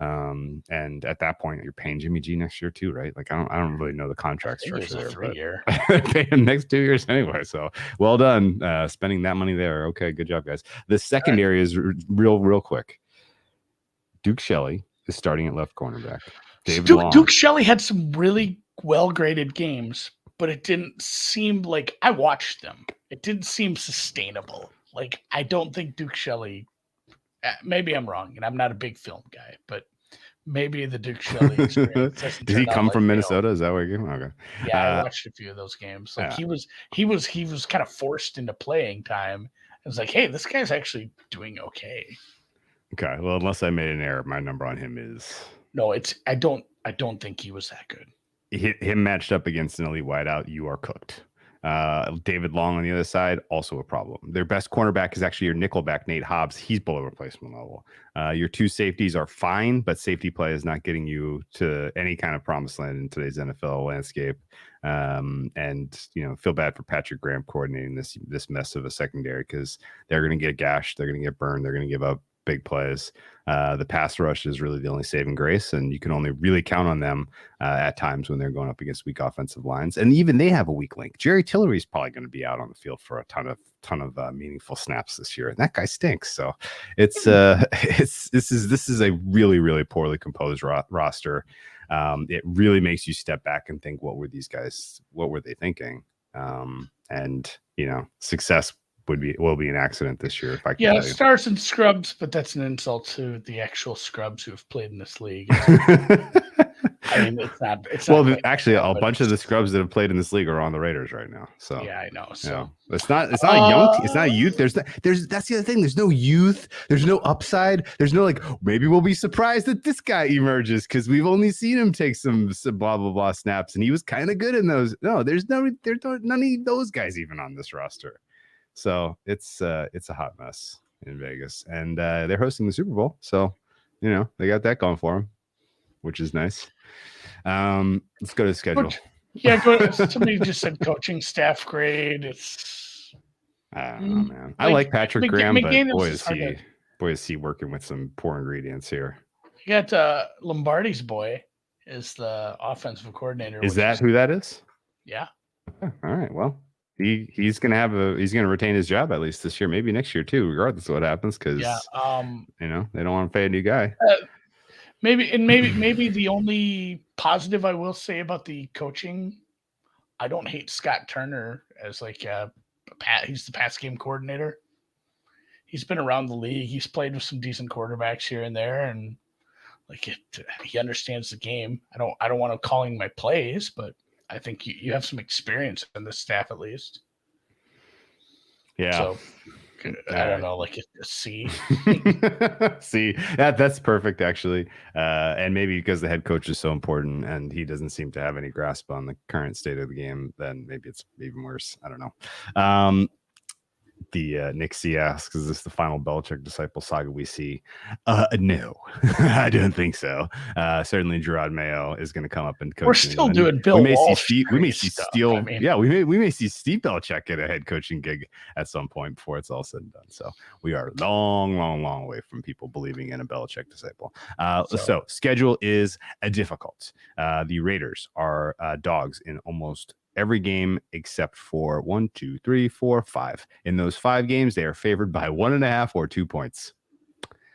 And at that point, you're paying Jimmy G next year too, right? Like, I don't really know the contract structure. It's a 3-year. Pay him next 2 years anyway. So well done, spending that money there. Okay, good job, guys. The secondary is real quick. Duke Shelley is starting at left cornerback. Duke Shelley had some really well-graded games, but it didn't seem like, I watched them. It didn't seem sustainable. Like, I don't think Duke Shelley, maybe I'm wrong, and I'm not a big film guy, but maybe the Duke Shelley experience doesn't Did he come from Minnesota? Is that where you came? Okay. Yeah, I watched a few of those games. Like, he was kind of forced into playing time. I was like, hey, this guy's actually doing okay. Okay, well, unless I made an error, my number on him is I don't think he was that good. Him matched up against an elite wideout, you are cooked. David Long on the other side, also a problem. Their best cornerback is actually your nickelback, Nate Hobbs. He's below replacement level. Your two safeties are fine, but safety play is not getting you to any kind of promised land in today's NFL landscape. And feel bad for Patrick Graham coordinating this mess of a secondary, because they're going to get gashed, they're going to get burned, they're going to give up big plays. The pass rush is really the only saving grace, and you can only really count on them at times when they're going up against weak offensive lines, and even they have a weak link. Jerry Tillery is probably going to be out on the field for a ton of meaningful snaps this year, and that guy stinks. So this is a really, really poorly composed roster. It really makes you step back and think, what were they thinking? And success will be an accident this year. If I can stars and scrubs, but that's an insult to the actual scrubs who have played in this league. I mean, it's not. Well, actually, a bunch of the scrubs that have played in this league are on the Raiders right now. So yeah, I know. So it's not a young team. It's not a youth. That's the other thing. There's no youth. There's no upside. There's no maybe we'll be surprised that this guy emerges because we've only seen him take some blah blah blah snaps, and he was kind of good in those. No, there's none of those guys even on this roster. So it's a hot mess in Vegas, and they're hosting the Super Bowl. So, they got that going for them, which is nice. Let's go to the schedule. Somebody just said coaching staff grade. I don't know, man. I like Patrick Graham, but boy is he working with some poor ingredients here. You got Lombardi's boy is the offensive coordinator. Is that who that is? Yeah. Okay. All right. Well, he's gonna retain his job at least this year, maybe next year too, regardless of what happens, because they don't want to pay a new guy. Maybe the only positive I will say about the coaching, I don't hate Scott Turner as he's the pass game coordinator. He's been around the league. He's played with some decent quarterbacks here and there, and he understands the game. I don't want to calling my plays, but I think you have some experience in the staff at least. Yeah. So I don't know, like a C. See, that's perfect actually. And maybe because the head coach is so important and he doesn't seem to have any grasp on the current state of the game, then maybe it's even worse. I don't know. Nick C asks, is this the final Belichick disciple saga we see? No, I don't think so. Certainly Gerard Mayo is going to come up and coach. We're still England. doing Bill we may Walsh. See we may see stuff. Steel. I mean, yeah, we may see Steve Belichick get a head coaching gig at some point before it's all said and done. So we are long away from people believing in a Belichick disciple. So schedule is difficult. The Raiders are dogs in almost every game except for 1, 2, 3, 4, 5. In those 5 games, they are favored by 1.5 or 2 points.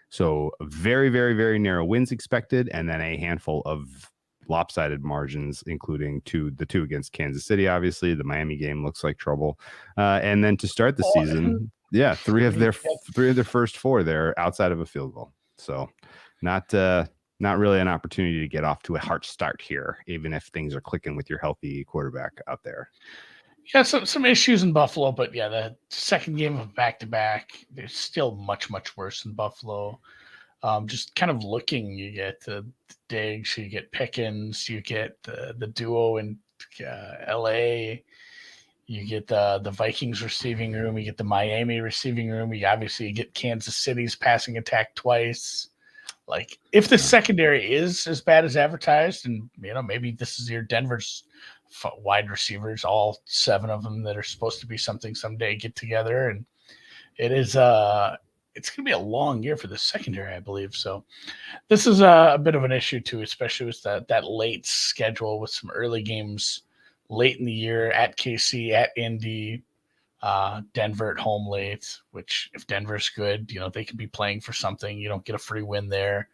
So very, very, very narrow wins expected, and then a handful of lopsided margins, including the two against Kansas City. Obviously, the Miami game looks like trouble. And then to start the season, three of their first 4 there outside of a field goal. So not really an opportunity to get off to a hard start here, even if things are clicking with your healthy quarterback out there. Yeah, some issues in Buffalo, but yeah, the second game of back-to-back, they're still much Worse in Buffalo. Just kind of looking, you get the Diggs, you get Pickens, you get the duo in LA, you get the Vikings receiving room, you get the Miami receiving room, you get Kansas City's passing attack twice. Like, if the secondary is as bad as advertised, and maybe this is your Denver's wide receivers, all 7 of them that are supposed to be something someday, get together, and it is it's going to be a long year for the secondary, I believe. So this is a bit of an issue too, especially with that late schedule with some early games late in the year at KC, at Indy, Denver at home late, which if Denver's good, they could be playing for something. You don't get a free win there.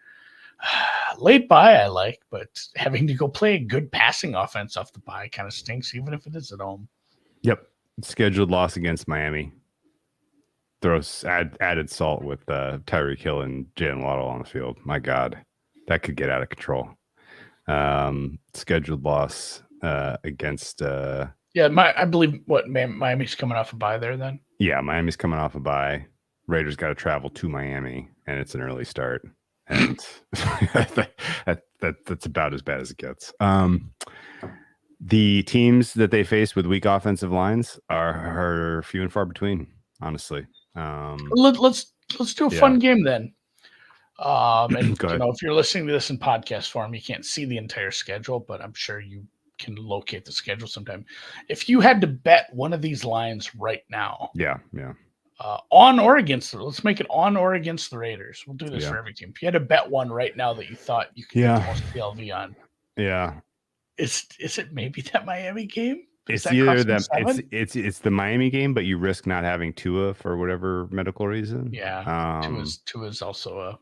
Late bye I like, but having to go play a good passing offense off the bye kind of stinks, even if it is at home. Yep. Scheduled loss against Miami. Throws added salt with Tyreek Hill and Jalen Waddle on the field. My God, that could get out of control. Scheduled loss against I believe Miami's coming off a bye there then. Yeah, Miami's coming off a bye. Raiders got to travel to Miami, and it's an early start, and that's about as bad as it gets. The teams that they face with weak offensive lines are few and far between, honestly. Let's do a fun game then. And Go ahead. If you're listening to this in podcast form, you can't see the entire schedule, but I'm sure you can locate the schedule sometime. If you had to bet one of these lines right now, on or against let's make it on or against the Raiders. We'll do this for every team. If you had to bet one right now that you thought you could get the most PLV on, is it maybe that Miami game? It's either them. It's the Miami game, but you risk not having Tua for whatever medical reason. Yeah, Tua's also a.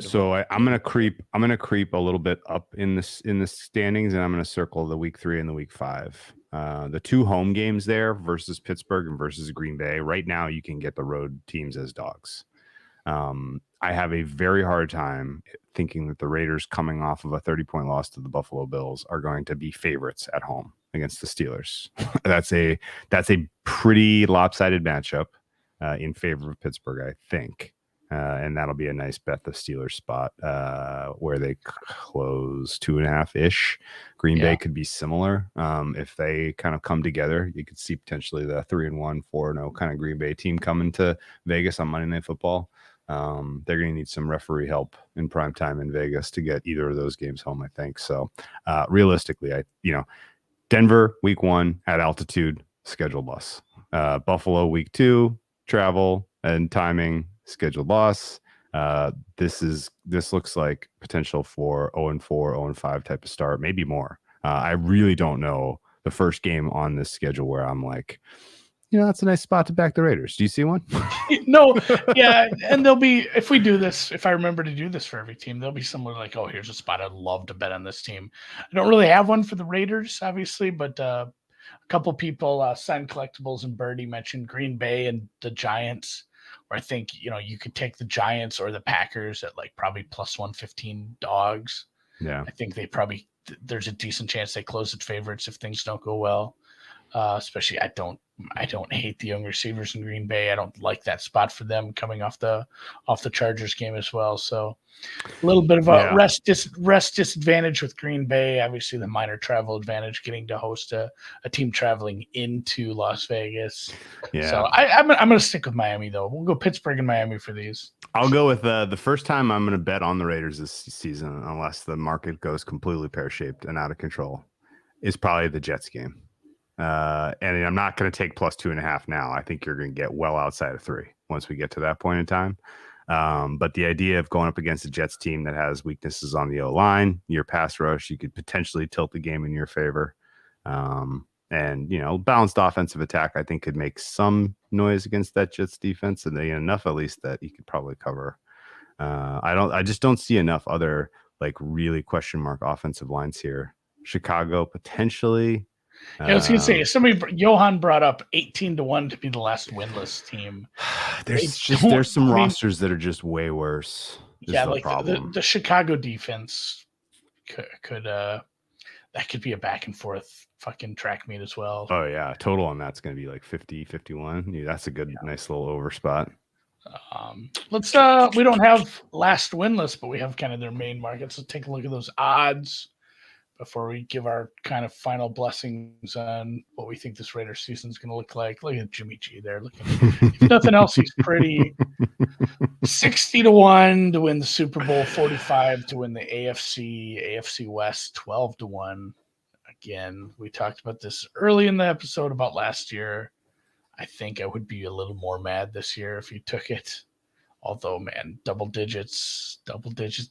So I'm gonna creep a little bit up in the standings, and I'm gonna circle the week 3 and the week 5. The 2 home games there versus Pittsburgh and versus Green Bay. Right now, you can get the road teams as dogs. I have a very hard time thinking that the Raiders, coming off of a 30-point loss to the Buffalo Bills, are going to be favorites at home against the Steelers. That's a pretty lopsided matchup in favor of Pittsburgh, I think. And that'll be a nice bet the Steelers spot where they close 2.5-ish. Green Bay could be similar. If they kind of come together, you could see potentially the 3-1, 4-0 kind of Green Bay team coming to Vegas on Monday Night Football. They're going to need some referee help in prime time in Vegas to get either of those games home, I think. So realistically, Denver week 1 at altitude, scheduled loss. Buffalo week 2, travel and timing, scheduled loss. This looks like potential for 0-4, 0-5 type of start, maybe more. I really don't know the first game on this schedule where I'm like, that's a nice spot to back the Raiders. Do you see one? No, yeah, and there'll be, if we do this, if I remember to do this for every team, there'll be someone like, oh, here's a spot I'd love to bet on this team. I don't really have one for the Raiders, obviously, but a couple people, Sign Collectibles and Birdie, mentioned Green Bay and the Giants. Where I think, you could take the Giants or the Packers at like probably plus 115 dogs. Yeah. I think there's a decent chance they close at favorites if things don't go well. Especially, I don't hate the young receivers in Green Bay. I don't like that spot for them coming off the Chargers game as well. So a little bit of a rest disadvantage with Green Bay. Obviously, the minor travel advantage getting to host a team traveling into Las Vegas. Yeah. So I'm going to stick with Miami, though. We'll go Pittsburgh and Miami for these. I'll go with the first time I'm going to bet on the Raiders this season, unless the market goes completely pear-shaped and out of control, is probably the Jets game. And I'm not going to take plus 2.5 now. I think you're going to get well outside of 3 once we get to that point in time. But the idea of going up against a Jets team that has weaknesses on the O-line, your pass rush, you could potentially tilt the game in your favor. And, balanced offensive attack, I think, could make some noise against that Jets defense, and enough at least that you could probably cover. I just don't see enough other really question mark offensive lines here. Chicago potentially. I was going to say, Johan brought up 18-1 to be the last winless team. There's some rosters that are just way worse. Yeah, the Chicago defense could that could be a back and forth fucking track meet as well. Oh yeah, total on that's going to be like 50-51. Yeah, that's a good, nice little over spot. Let's we don't have last winless, but we have kind of their main markets. Let's take a look at those odds before we give our kind of final blessings on what we think this Raiders season is going to look like. Look at Jimmy G there. If nothing else, he's pretty. 60-1 to win the Super Bowl, 45 to win the AFC West, 12-1. Again, we talked about this early in the episode about last year. I think I would be a little more mad this year if you took it. Although, man, double digits,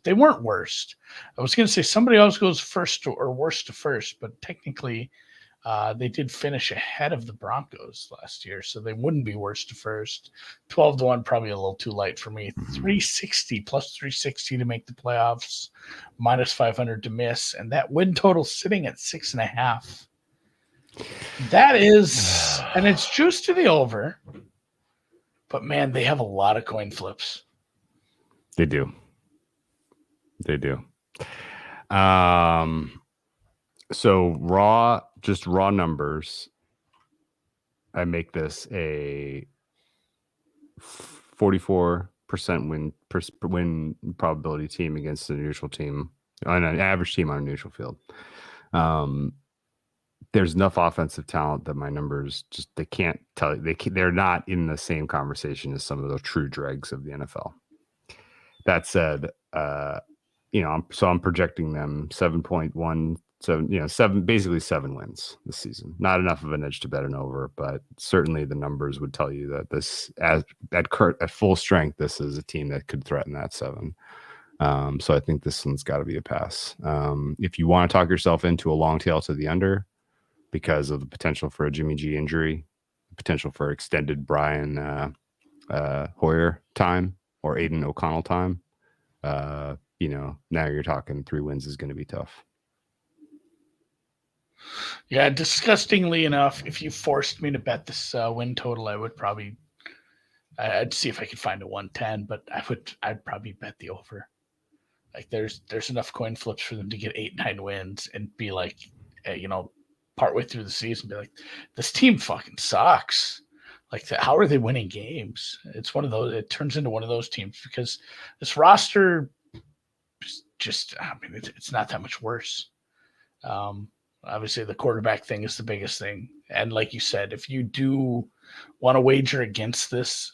they weren't worst. I was going to say somebody else goes first or worst to first, but technically they did finish ahead of the Broncos last year, so they wouldn't be worst to first. 12-1, probably a little too light for me. 360 plus 360 to make the playoffs, minus 500 to miss, and that win total sitting at 6.5. That is, and it's juiced to the over. But, man, they have a lot of coin flips. They do. So raw numbers, I make this a 44% win probability team against a neutral team, on an average team on a neutral field. There's enough offensive talent that my numbers they can't tell. They're not in the same conversation as some of the true dregs of the NFL. That said, I'm projecting them 7.17, basically 7 wins this season. Not enough of an edge to bet an over, but certainly the numbers would tell you that this, at full strength, this is a team that could threaten that 7. So I think this one's got to be a pass. If you want to talk yourself into a long tail to the under, because of the potential for a Jimmy G injury, the potential for extended Brian Hoyer time or Aiden O'Connell time, now you're talking 3 wins is going to be tough. Yeah, disgustingly enough, if you forced me to bet this win total, I would probably I'd see if I could find a 110, but I'd probably bet the over. There's enough coin flips for them to get 8-9 wins and be like, partway through the season, be like, this team fucking sucks. How are they winning games? It's one of those. It turns into one of those teams because this roster just, it's not that much worse. Obviously, the quarterback thing is the biggest thing. And like you said, if you do want to wager against this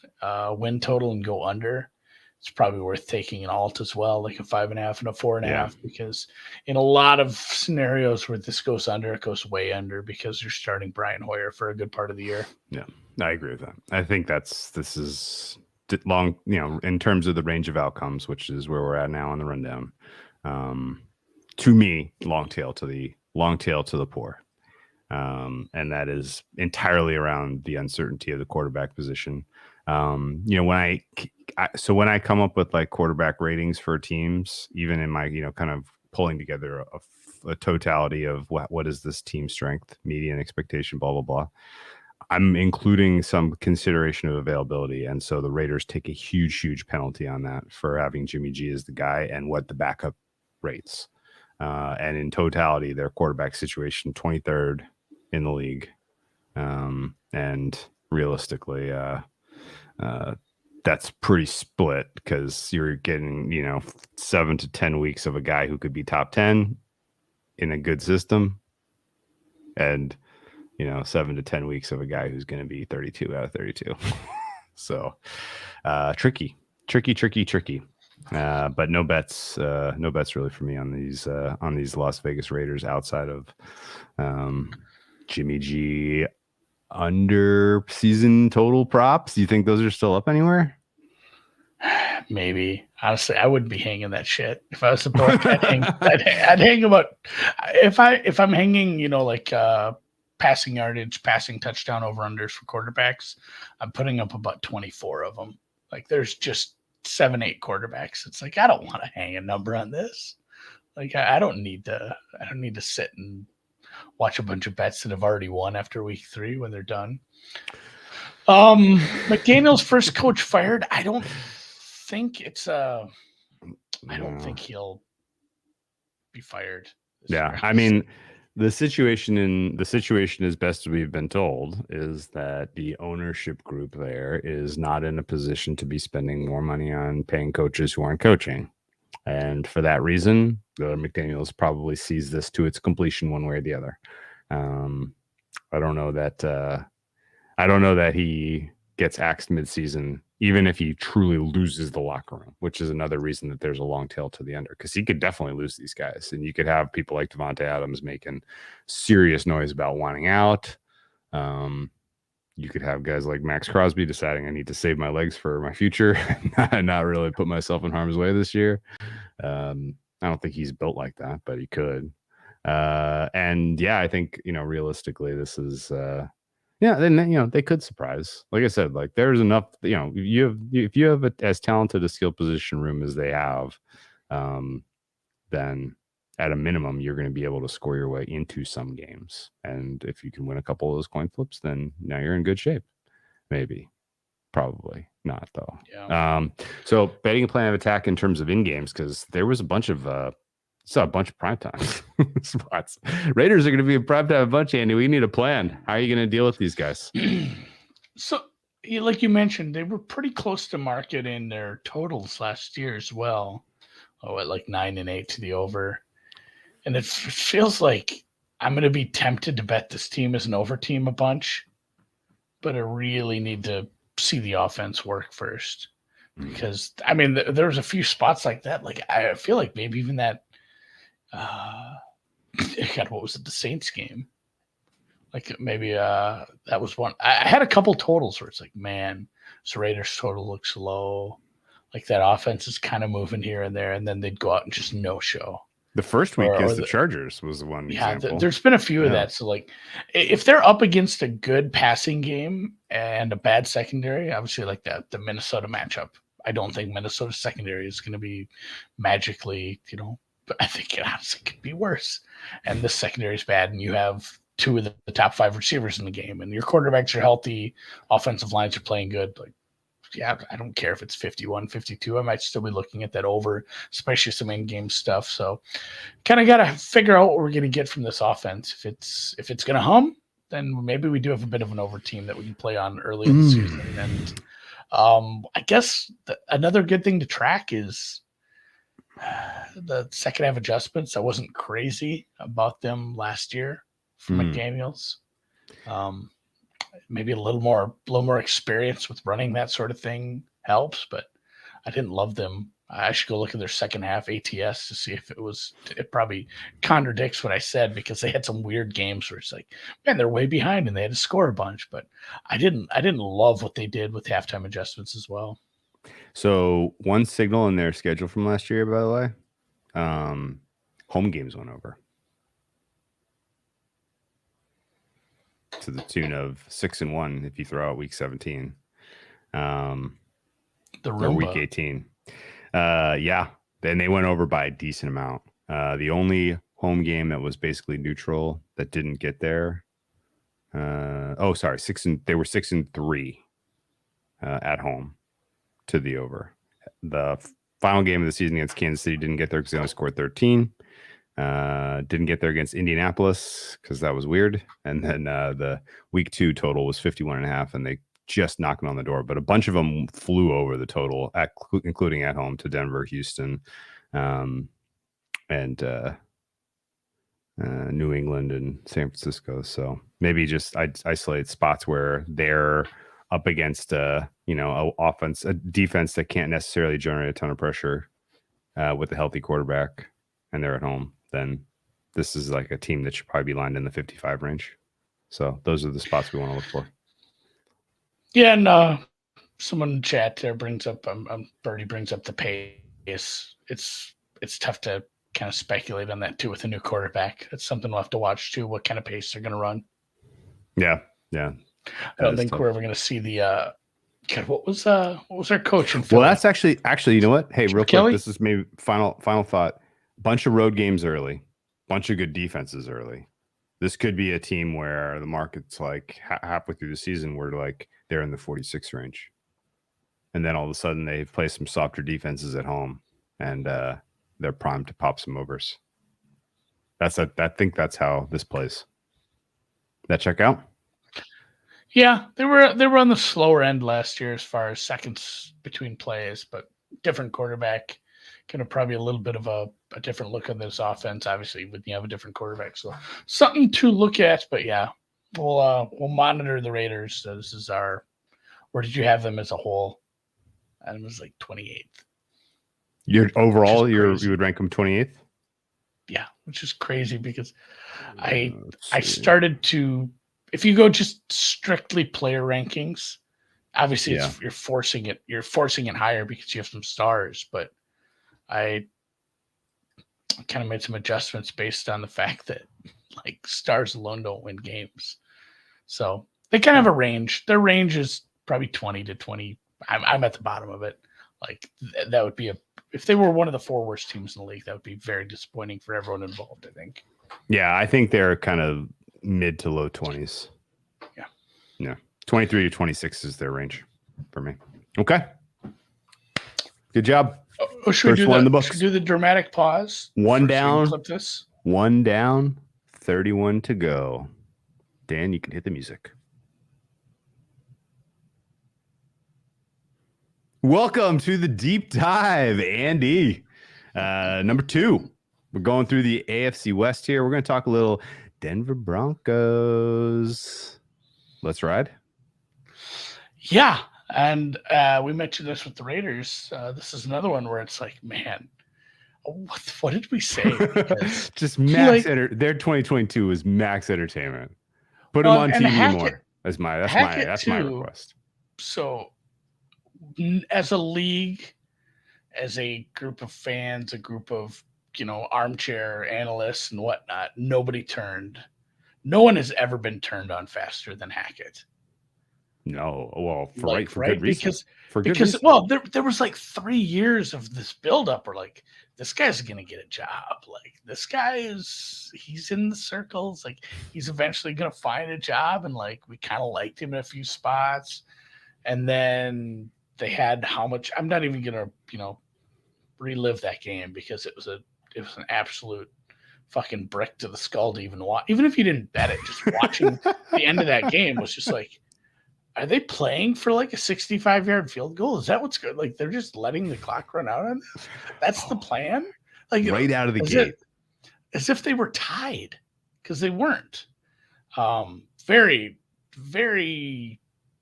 win total and go under, it's probably worth taking an alt as well, like a 5.5 and a 4.5, because in a lot of scenarios where this goes under, it goes way under because you're starting Brian Hoyer for a good part of the year. Yeah, I agree with that. I think this is long, in terms of the range of outcomes, which is where we're at now on the rundown. To me, long tail to the poor. And that is entirely around the uncertainty of the quarterback position. When I come up with quarterback ratings for teams, even in my, kind of pulling together a totality of what is this team strength, median expectation, blah, blah, blah, I'm including some consideration of availability. And so the Raiders take a huge penalty on that for having Jimmy G as the guy and what the backup rates. And in totality, their quarterback situation, 23rd in the league. And realistically, that's pretty split because you're getting, 7 to 10 weeks of a guy who could be top 10 in a good system, and 7 to 10 weeks of a guy who's going to be 32 out of 32. So tricky. But no bets really for me on these Las Vegas Raiders outside of Jimmy G under season total props. Do you think those are still up anywhere? Maybe. Honestly, I wouldn't be hanging that shit. If I was a book, I'd hang about. If I'm hanging, passing yardage, passing touchdown over unders for quarterbacks, I'm putting up about 24 of them. Like there's just 7-8 quarterbacks. It's like I don't want to hang a number on this. Like I don't need to sit and watch a bunch of bets that have already won after week 3 when they're done. McDaniel's first coach fired. I don't think he'll be fired. Yeah, I mean, the situation as best as we've been told is that the ownership group there is not in a position to be spending more money on paying coaches who aren't coaching, and for that reason, McDaniel's probably sees this to its completion one way or the other. I don't know that he gets axed midseason, even if he truly loses the locker room, which is another reason that there's a long tail to the under, because he could definitely lose these guys. And you could have people like Devontae Adams making serious noise about wanting out. You could have guys like Max Crosby deciding I need to save my legs for my future and not really put myself in harm's way this year. I don't think he's built like that, but he could. And yeah, I think, realistically, this is, then they could surprise. Like I said, like there's enough. If you have as talented a skill position room as they have, then at a minimum you're going to be able to score your way into some games. And if you can win a couple of those coin flips, then now you're in good shape. Maybe, probably not though. Yeah. So betting a plan of attack in terms of in games, because there was a bunch of primetime spots. Raiders are going to be a primetime a bunch, Andy. We need a plan. How are you going to deal with these guys? So, like you mentioned, they were pretty close to market in their totals last year as well. At like 9 and 8 to the over. And it feels like I'm going to be tempted to bet this team as an over team a bunch, but I really need to see the offense work first. Because, I mean, there's a few spots like that. Like, I feel like maybe even that, God, what was it? The Saints game. Like maybe that was one. I had a couple totals where it's like, man, this Raiders total looks low. Like that offense is kind of moving here and there, and then they'd go out and just no show. The first week against the Chargers was the one. Yeah, example. There's been a few of that. So like, if they're up against a good passing game and a bad secondary, obviously like that the Minnesota matchup. I don't think Minnesota's secondary is going to be magically, but I think it honestly could be worse. And the secondary is bad, and you have 2 of the top 5 receivers in the game, and your quarterbacks are healthy, offensive lines are playing good. Like, yeah, I don't care if it's 51, 52. I might still be looking at that over, especially some in-game stuff. So kind of got to figure out what we're going to get from this offense. If it's going to hum, then maybe we do have a bit of an over team that we can play on early in the season. And I guess another good thing to track is the second half adjustments. I wasn't crazy about them last year for McDaniels. Maybe a little more experience with running that sort of thing helps, but I didn't love them. I should go look at their second half ATS to see if it probably contradicts what I said, because they had some weird games where it's like, man, they're way behind and they had to score a bunch, but I didn't love what they did with halftime adjustments as well. So one signal in their schedule from last year, by the way, home games went over to the tune of 6-1 if you throw out week 17. The or week 18. Yeah, then they went over by a decent amount. The only home game that was basically neutral that didn't get there. They were 6-3 at home to the over. The final game of the season against Kansas City didn't get there because they only scored 13. Didn't get there against Indianapolis because that was weird. And then the week 2 total was 51.5, and they just knocking on the door. But a bunch of them flew over the total, including at home to Denver, Houston, and New England and San Francisco. So maybe just isolate spots where they're up against a defense that can't necessarily generate a ton of pressure with a healthy quarterback, and they're at home. Then this is like a team that should probably be lined in the 55 range. So those are the spots we want to look for. Yeah, and someone in chat there brings up Birdie brings up the pace. It's tough to kind of speculate on that too with a new quarterback. That's something we'll have to watch too. What kind of pace they're going to run? Yeah. I don't think we're ever going to see the. God, what was our coach in Philly? Well, that's actually you know what? Hey, real Kelly? quick, this is maybe final thought. Bunch of road games early, bunch of good defenses early. This could be a team where the market's like halfway through the season, where like they're in the 46 range, and then all of a sudden they play some softer defenses at home, and they're primed to pop some overs. I think that's how this plays. That check out? Yeah, they were on the slower end last year as far as seconds between plays, but different quarterback, kind of probably a little bit of a different look on this offense. Obviously, when you have a different quarterback, so something to look at. But yeah, we'll monitor the Raiders. So this is our. Where did you have them as a whole? And it was like 28th. You would rank them 28th? Yeah, which is crazy because I started to, if you go just strictly player rankings, obviously you're forcing it higher because you have some stars, but I kind of made some adjustments based on the fact that like stars alone don't win games. So they kind of have a range. Their range is probably 20 to 20. I'm at the bottom of it. Like that would be if they were one of the 4 worst teams in the league, that would be very disappointing for everyone involved, I think. Yeah, I think they're kind of mid to low 20s. Yeah. 23 to 26 is their range for me. Okay. Good job. Should we do the dramatic pause? One down. Clip this. 1 down, 31 to go. Dan, you can hit the music. Welcome to the deep dive, Andy. Number 2. We're going through the AFC West here. We're going to talk a little Denver Broncos. Let's ride. Yeah. And we mentioned this with the Raiders. This is another one where it's like, man, what did we say? Because, just max their 2022 was max entertainment. Put them on TV more. That's my request. So as a league, as a group of fans, a group of armchair analysts and whatnot, no one has ever been turned on faster than Hackett. No, well, for good reason. Because there was like 3 years of this buildup where like this guy's gonna get a job. Like this guy he's in the circles. Like he's eventually gonna find a job, and like we kind of liked him in a few spots, and then they had how much? I'm not even gonna relive that game because it was an absolute fucking brick to the skull to even watch. Even if you didn't bet it, just watching the end of that game was just like, are they playing for like a 65-yard field goal? Is that what's good? Like they're just letting the clock run out on this? That's the plan? Like right out of the gate. As if they were tied, because they weren't. Very, very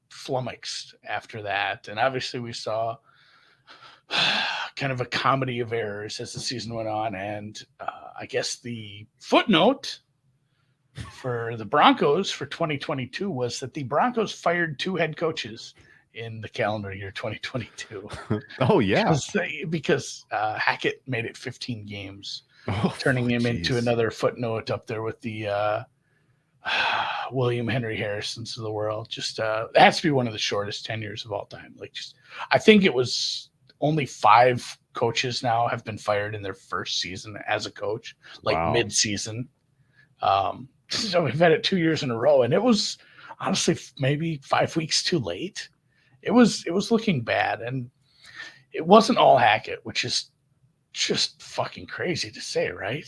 flummoxed after that. And obviously we saw kind of a comedy of errors as the season went on. And I guess the footnote for the Broncos for 2022 was that the Broncos fired 2 head coaches in the calendar year 2022. Oh, yeah. Because Hackett made it 15 games, turning him into another footnote up there with the William Henry Harrisons of the world. Just it has to be one of the shortest tenures of all time. I think it was only 5 coaches now have been fired in their first season as a coach, mid-season. So we've had it 2 years in a row, and it was honestly maybe 5 weeks too late. It was looking bad, and it wasn't all Hackett, which is just fucking crazy to say, right?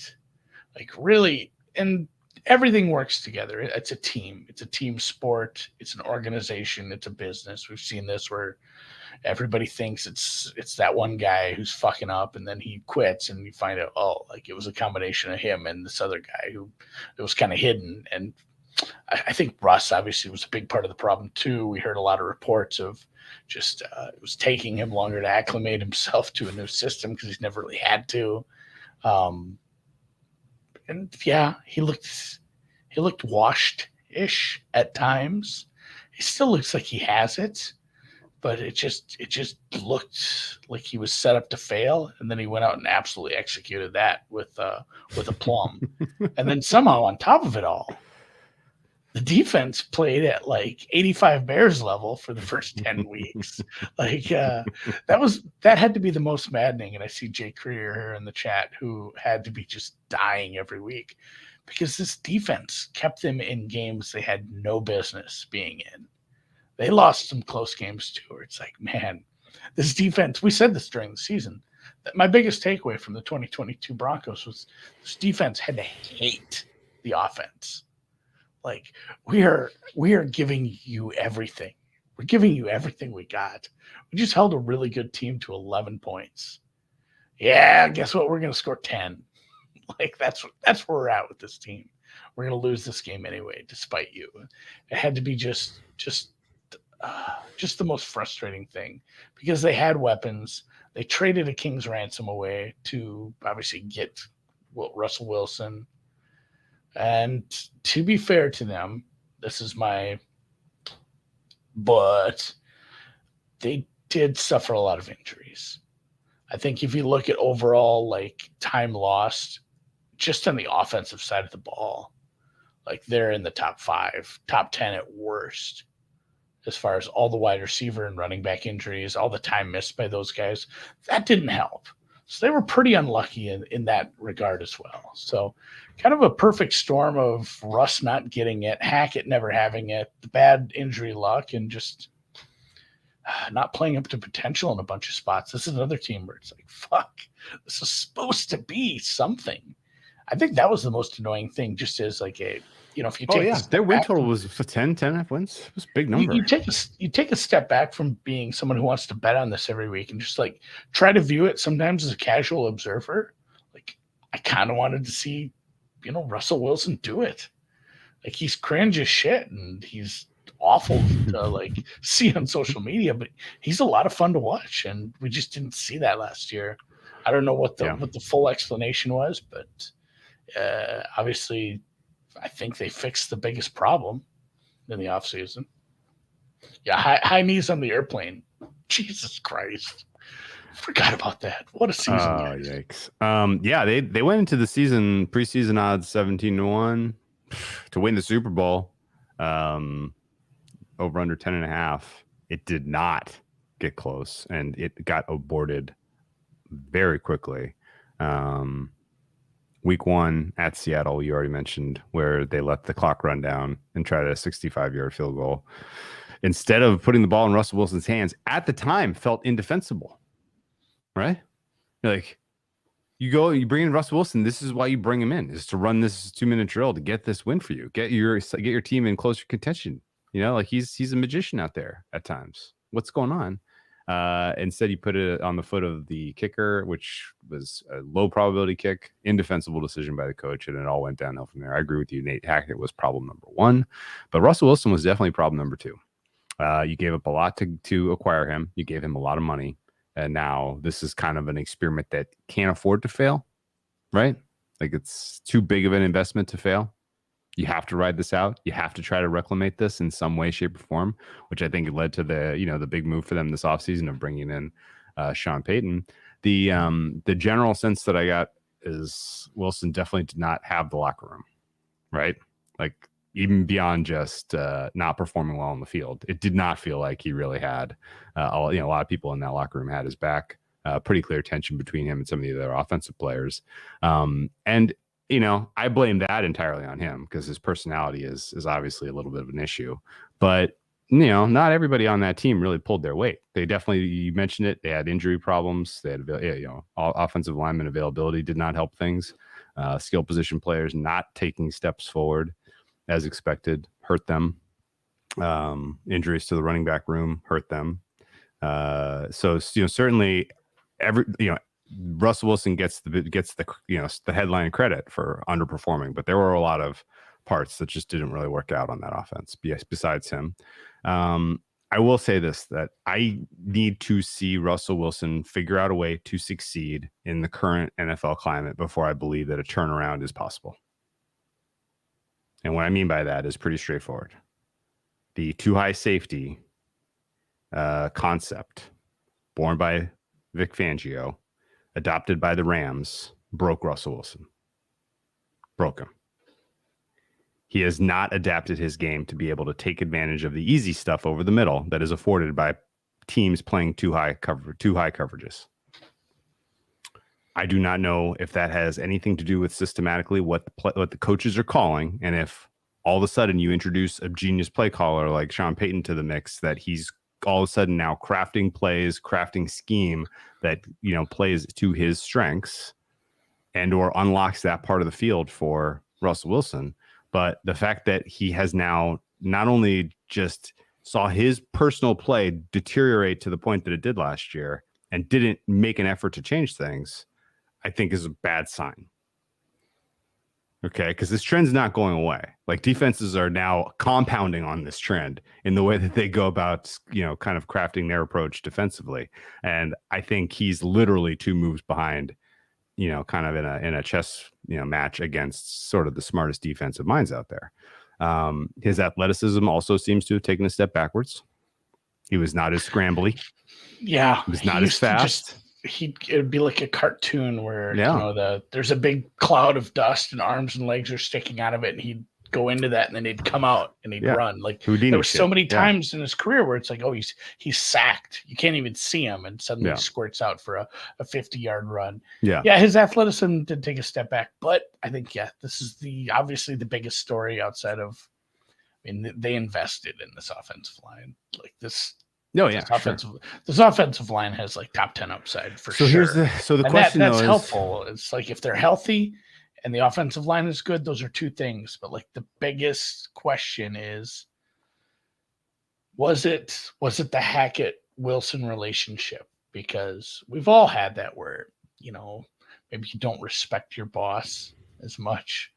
Like really, and everything works together. It's a team. It's a team sport. It's an organization. It's a business. We've seen this where everybody thinks it's that one guy who's fucking up, and then he quits, and you find out, oh, like it was a combination of him and this other guy who it was kind of hidden. And I think Russ obviously was a big part of the problem too. We heard a lot of reports of just it was taking him longer to acclimate himself to a new system because he's never really had to. And yeah, he looked washed-ish at times. He still looks like he has it, but it just looked like he was set up to fail, and then he went out and absolutely executed that with a plum. And then somehow on top of it all, the defense played at like 85 Bears level for the first 10 weeks. Like that had to be the most maddening. And I see Jay Creer here in the chat who had to be just dying every week because this defense kept them in games they had no business being in. They lost some close games too, where it's like, man, this defense, we said this during the season, that my biggest takeaway from the 2022 Broncos was this defense had to hate the offense. Like we are giving you everything. We're giving you everything we got. We just held a really good team to 11 points. Yeah, guess what? We're going to score 10. Like that's where we're at with this team. We're going to lose this game anyway, despite you. It had to be just the most frustrating thing because they had weapons. They traded a king's ransom away to obviously get Russell Wilson. And to be fair to them, but they did suffer a lot of injuries. I think if you look at overall like time lost, just on the offensive side of the ball, like they're in the top 5, top 10 at worst, as far as all the wide receiver and running back injuries, all the time missed by those guys. That didn't help. So they were pretty unlucky in that regard as well. So kind of a perfect storm of Russ not getting it, Hackett never having it, the bad injury luck, and just not playing up to potential in a bunch of spots. This is another team where it's like, fuck, this is supposed to be something. I think that was the most annoying thing, just as like a, if you take their win total was 10.5 wins. It was a big number. You take a step back from being someone who wants to bet on this every week and just like try to view it sometimes as a casual observer. Like I kind of wanted to see, Russell Wilson do it. Like he's cringe as shit and he's awful to like see on social media, but he's a lot of fun to watch, and we just didn't see that last year. I don't know what the full explanation was, but obviously I think they fixed the biggest problem in the offseason. Yeah, high knees on the airplane. Jesus Christ. Forgot about that. What a season. Yikes. They went into the preseason odds 17-1 to win the Super Bowl. Over under 10.5. It did not get close, and it got aborted very quickly. Week 1 at Seattle, you already mentioned, where they let the clock run down and tried a 65-yard field goal. Instead of putting the ball in Russell Wilson's hands, at the time felt indefensible, right? You're like, you bring in Russell Wilson. This is why you bring him in, is to run this 2-minute drill to get this win for you. Get your team in closer contention. Like he's a magician out there at times. What's going on? Instead, you put it on the foot of the kicker, which was a low probability kick, indefensible decision by the coach, and it all went downhill from there. I agree with you. Nate Hackett was problem number 1, but Russell Wilson was definitely problem number 2. You gave up a lot to acquire him. You gave him a lot of money, and now this is kind of an experiment that can't afford to fail, right? Like it's too big of an investment to fail. You have to ride this out. You have to try to reclimate this in some way, shape, or form, which I think led to the big move for them this offseason of bringing in Sean Payton. The general sense that I got is Wilson definitely did not have the locker room, right? Like even beyond just not performing well on the field, it did not feel like he really had. A lot of people in that locker room had his back. Pretty clear tension between him and some of the other offensive players, and. I blame that entirely on him because his personality is obviously a little bit of an issue. But not everybody on that team really pulled their weight. They definitely, you mentioned it, they had injury problems. They had, all offensive lineman availability did not help things. Skill position players not taking steps forward as expected hurt them. Injuries to the running back room hurt them. So certainly Russell Wilson gets the headline credit for underperforming, but there were a lot of parts that just didn't really work out on that offense besides him. I will say this, that I need to see Russell Wilson figure out a way to succeed in the current NFL climate before I believe that a turnaround is possible. And what I mean by that is pretty straightforward. The too high safety concept, born by Vic Fangio, adopted by the Rams, broke Russell Wilson. Broke him. He has not adapted his game to be able to take advantage of the easy stuff over the middle that is afforded by teams playing too high coverages. I do not know if that has anything to do with systematically what the coaches are calling, and if all of a sudden you introduce a genius play caller like Sean Payton to the mix, that he's all of a sudden now crafting plays, crafting scheme that plays to his strengths and or unlocks that part of the field for Russell Wilson. But the fact that he has now not only just saw his personal play deteriorate to the point that it did last year and didn't make an effort to change things, I think is a bad sign. Okay, because this trend's not going away. Like, defenses are now compounding on this trend in the way that they go about, kind of crafting their approach defensively. And I think he's literally 2 moves behind, kind of in a chess, match against sort of the smartest defensive minds out there. His athleticism also seems to have taken a step backwards. He was not as scrambly. Yeah, he was not as fast. It would be like a cartoon where there's a big cloud of dust and arms and legs are sticking out of it, and he'd go into that and then he'd come out and he'd run. Like, Houdini there were so many times in his career where it's like, oh, he's sacked, you can't even see him, and suddenly he squirts out for a 50-yard run. His athleticism did take a step back, but I think this is obviously the biggest story outside of, they invested in this offensive line. Like this. This offensive line has like top 10 upside for sure. So the question that's helpful. It's like, if they're healthy and the offensive line is good, those are 2 things. But like, the biggest question is, was it the Hackett Wilson relationship? Because we've all had that where, maybe you don't respect your boss as much,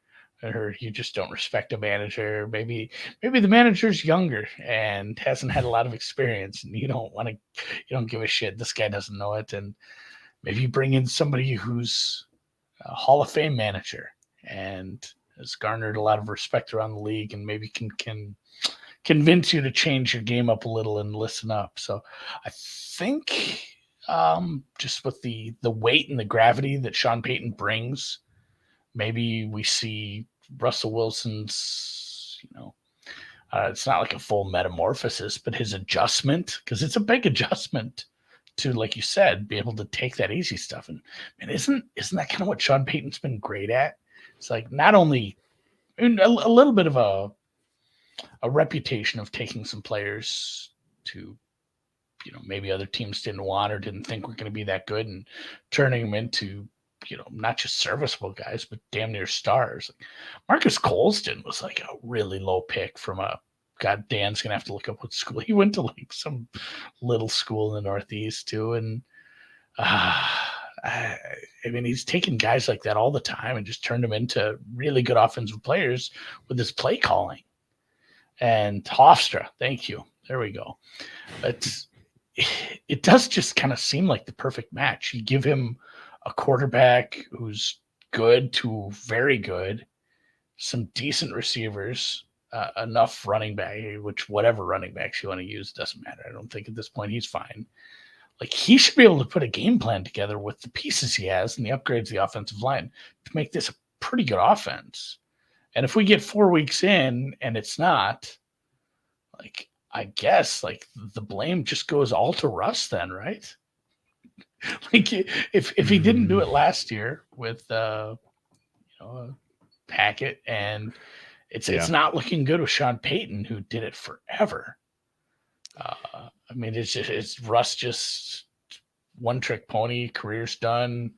or you just don't respect a manager. Maybe the manager's younger and hasn't had a lot of experience, and you don't give a shit. This guy doesn't know it. And maybe you bring in somebody who's a Hall of Fame manager and has garnered a lot of respect around the league, and maybe can convince you to change your game up a little and listen up. So I think just with the weight and the gravity that Sean Payton brings, maybe we see Russell Wilson's, it's not like a full metamorphosis, but his adjustment, because it's a big adjustment to, like you said, be able to take that easy stuff. And isn't that kind of what Sean Payton's been great at? It's like, not only a little bit of a reputation of taking some players to, maybe other teams didn't want or didn't think were going to be that good, and turning them into, not just serviceable guys, but damn near stars. Like Marcus Colston was like a really low pick from Dan's going to have to look up what school. He went to like some little school in the Northeast too. And he's taken guys like that all the time and just turned them into really good offensive players with his play calling. And Hofstra, thank you. There we go. It does just kind of seem like the perfect match. You give him a quarterback who's good to very good, some decent receivers, enough running back, which whatever running backs you want to use, doesn't matter. I don't think at this point he's fine. Like, he should be able to put a game plan together with the pieces he has and the upgrades of the offensive line to make this a pretty good offense. And if we get 4 weeks in and it's not, like, I guess like the blame just goes all to Russ then, right? Like, if he didn't do it last year with Hackett, and it's not looking good with Sean Payton, who did it forever. I mean, it's Russ just one trick pony, career's done,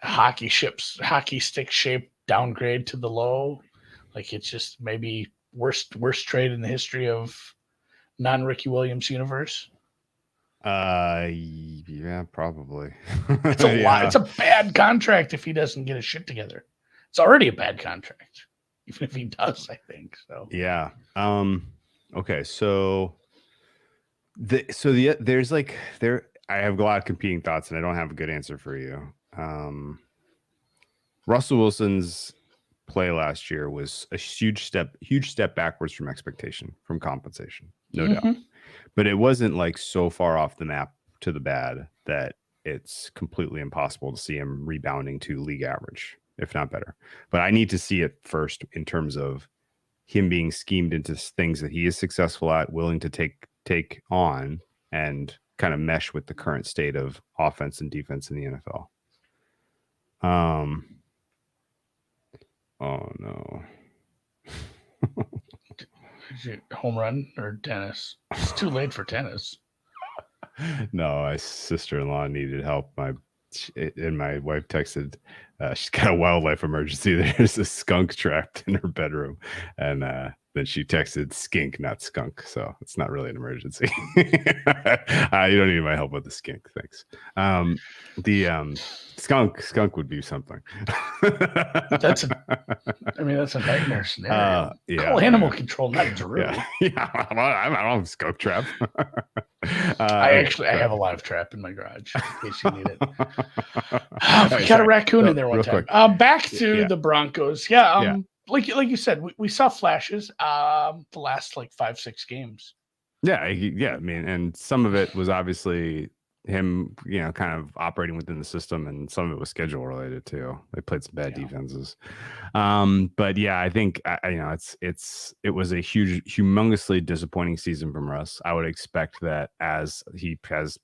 hockey stick shape downgrade to the low. Like it's just maybe worst trade in the history of non-Ricky Williams universe. Yeah, probably. It's a lot. It's a bad contract if he doesn't get his shit together. It's already a bad contract, even if he does, I think. So yeah. Okay, so there's like I have a lot of competing thoughts and I don't have a good answer for you. Russell Wilson's play last year was a huge step backwards from expectation, from compensation, no doubt. But it wasn't like so far off the map to the bad that it's completely impossible to see him rebounding to league average, if not better. But I need to see it first in terms of him being schemed into things that he is successful at, willing to take on and kind of mesh with the current state of offense and defense in the NFL. Oh no. Is it home run or tennis? It's too late for tennis. No, my sister-in-law needed help. My wife texted, she's got a wildlife emergency. There's a skunk trapped in her bedroom. And then she texted skink, not skunk. So it's not really an emergency. You don't need my help with the skink. Thanks. The skunk would be something. That's a nightmare scenario. Call animal control, not Drew. Yeah, I don't have a skunk trap. I have a live trap in my garage in case you need it. We got a raccoon in there one time. Back to the Broncos. Like you said, we saw flashes the last like 5-6 games. Yeah. I mean, and some of it was obviously him, kind of operating within the system, and some of it was schedule related too. They played some bad defenses. But yeah, I think it was a humongously disappointing season from Russ. I would expect that, as he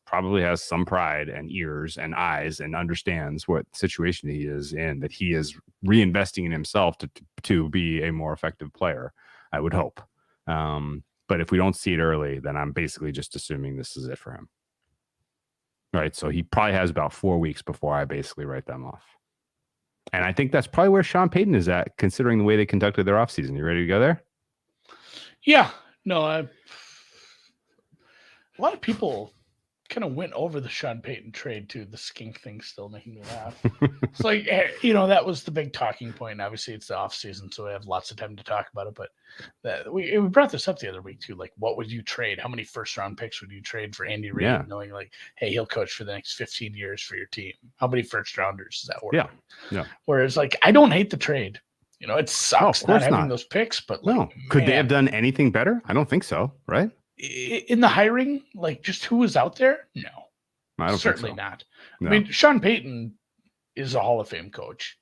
probably has some pride and ears and eyes and understands what situation he is in, that he is reinvesting in himself to be a more effective player, I would hope. But if we don't see it early, then I'm basically just assuming this is it for him. Right. So he probably has about 4 weeks before I basically write them off. And I think that's probably where Sean Payton is at, considering the way they conducted their offseason. You ready to go there? Yeah. No, a lot of people kind of went over the Sean Payton trade too. The skink thing still making me laugh. It's like, that was the big talking point. Obviously, it's the offseason, so we have lots of time to talk about it. But we brought this up the other week too. Like, what would you trade? How many first-round picks would you trade for Andy Reid, knowing like, hey, he'll coach for the next 15 years for your team? How many first-rounders is that worth? Yeah. Whereas, like, I don't hate the trade. It sucks not having those picks, but like, could they have done anything better? I don't think so. Right? In the hiring, like just who was out there? No, I don't certainly think so. not. No. I mean, Sean Payton is a Hall of Fame coach.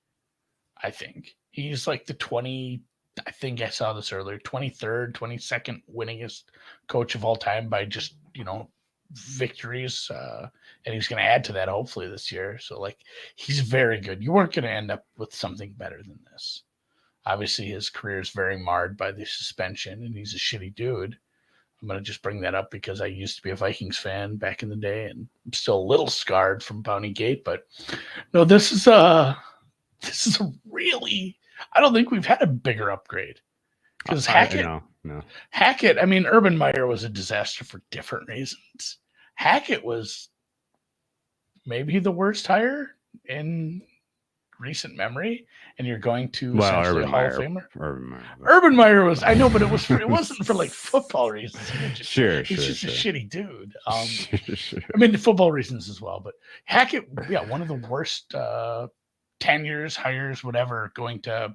I think he's like the 20. I think I saw this earlier. 23rd, 22nd winningest coach of all time by just victories, and he's going to add to that hopefully this year. So like, he's very good. You weren't going to end up with something better than this. Obviously, his career is very marred by the suspension, and he's a shitty dude. I'm going to just bring that up because I used to be a Vikings fan back in the day, and I'm still a little scarred from Bounty Gate. But no, this is a really, I don't think we've had a bigger upgrade. Because Hackett, Hackett, I mean, Urban Meyer was a disaster for different reasons. Hackett was maybe the worst hire in recent memory, and you're going to essentially a Hall of Famer. Urban Meyer was, I know, but it wasn't for like football reasons. He's just a shitty dude. I mean, football reasons as well. But Hackett, one of the worst tenures, hires, whatever, going to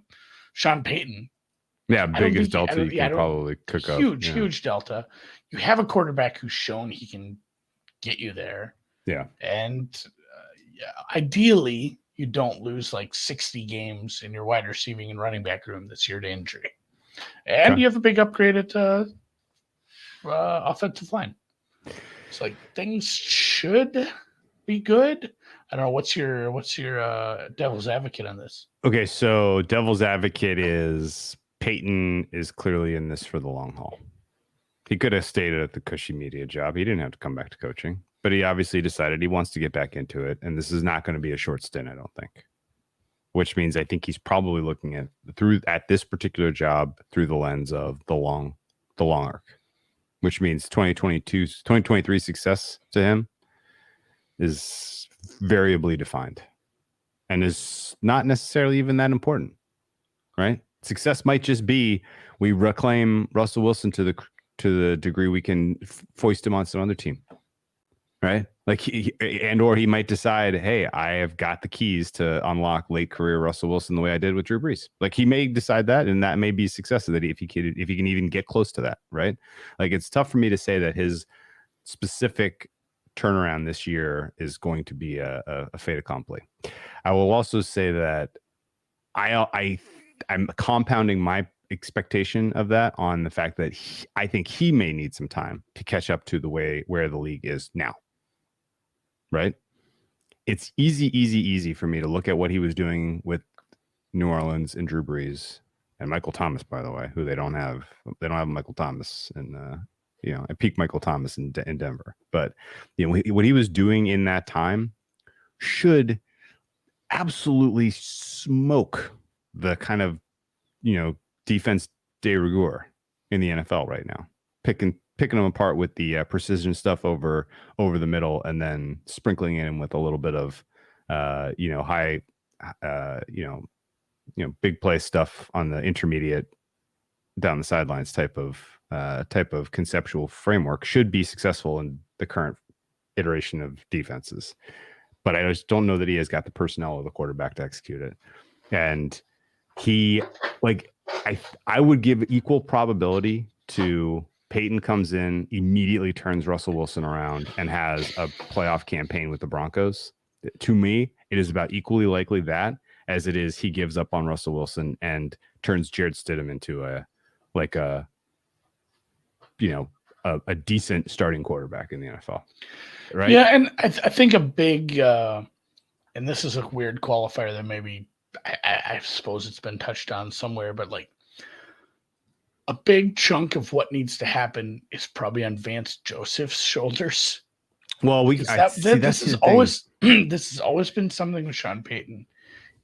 Sean Payton. Yeah, biggest delta you can probably cook up. Huge delta. You have a quarterback who's shown he can get you there. Yeah, and ideally, you don't lose like 60 games in your wide receiving and running back room this year to injury. And you have a big upgrade at offensive line. It's like things should be good. I don't know. What's your devil's advocate on this? Okay, so devil's advocate is Peyton is clearly in this for the long haul. He could have stayed at the cushy media job. He didn't have to come back to coaching, but he obviously decided he wants to get back into it. And this is not going to be a short stint, I don't think. Which means I think he's probably looking at this particular job through the lens of the long arc, which means 2023 success to him is variably defined and is not necessarily even that important, right? Success might just be we reclaim Russell Wilson to the degree we can foist him on some other team, right? Like or he might decide, hey, I have got the keys to unlock late career Russell Wilson the way I did with Drew Brees. Like he may decide that, and that may be success that if he can even get close to that, right? Like it's tough for me to say that his specific turnaround this year is going to be a fait accompli. I will also say that I'm compounding my expectation of that on the fact that I think he may need some time to catch up to the way where the league is now. Right? It's easy for me to look at what he was doing with New Orleans and Drew Brees and Michael Thomas, by the way, who they don't have Michael Thomas and at peak Michael Thomas in Denver. But what he was doing in that time should absolutely smoke the kind of defense de rigueur in the NFL right now, picking them apart with the precision stuff over the middle, and then sprinkling in with a little bit of high big play stuff on the intermediate down the sidelines type of conceptual framework should be successful in the current iteration of defenses. But I just don't know that he has got the personnel or the quarterback to execute it. And I would give equal probability to Peyton comes in, immediately turns Russell Wilson around, and has a playoff campaign with the Broncos. To me, it is about equally likely that as it is he gives up on Russell Wilson and turns Jared Stidham into a decent starting quarterback in the NFL. Right? Yeah, and I think a big and this is a weird qualifier that maybe I suppose it's been touched on somewhere, but like a big chunk of what needs to happen is probably on Vance Joseph's shoulders. Well, this has always been something with Sean Payton,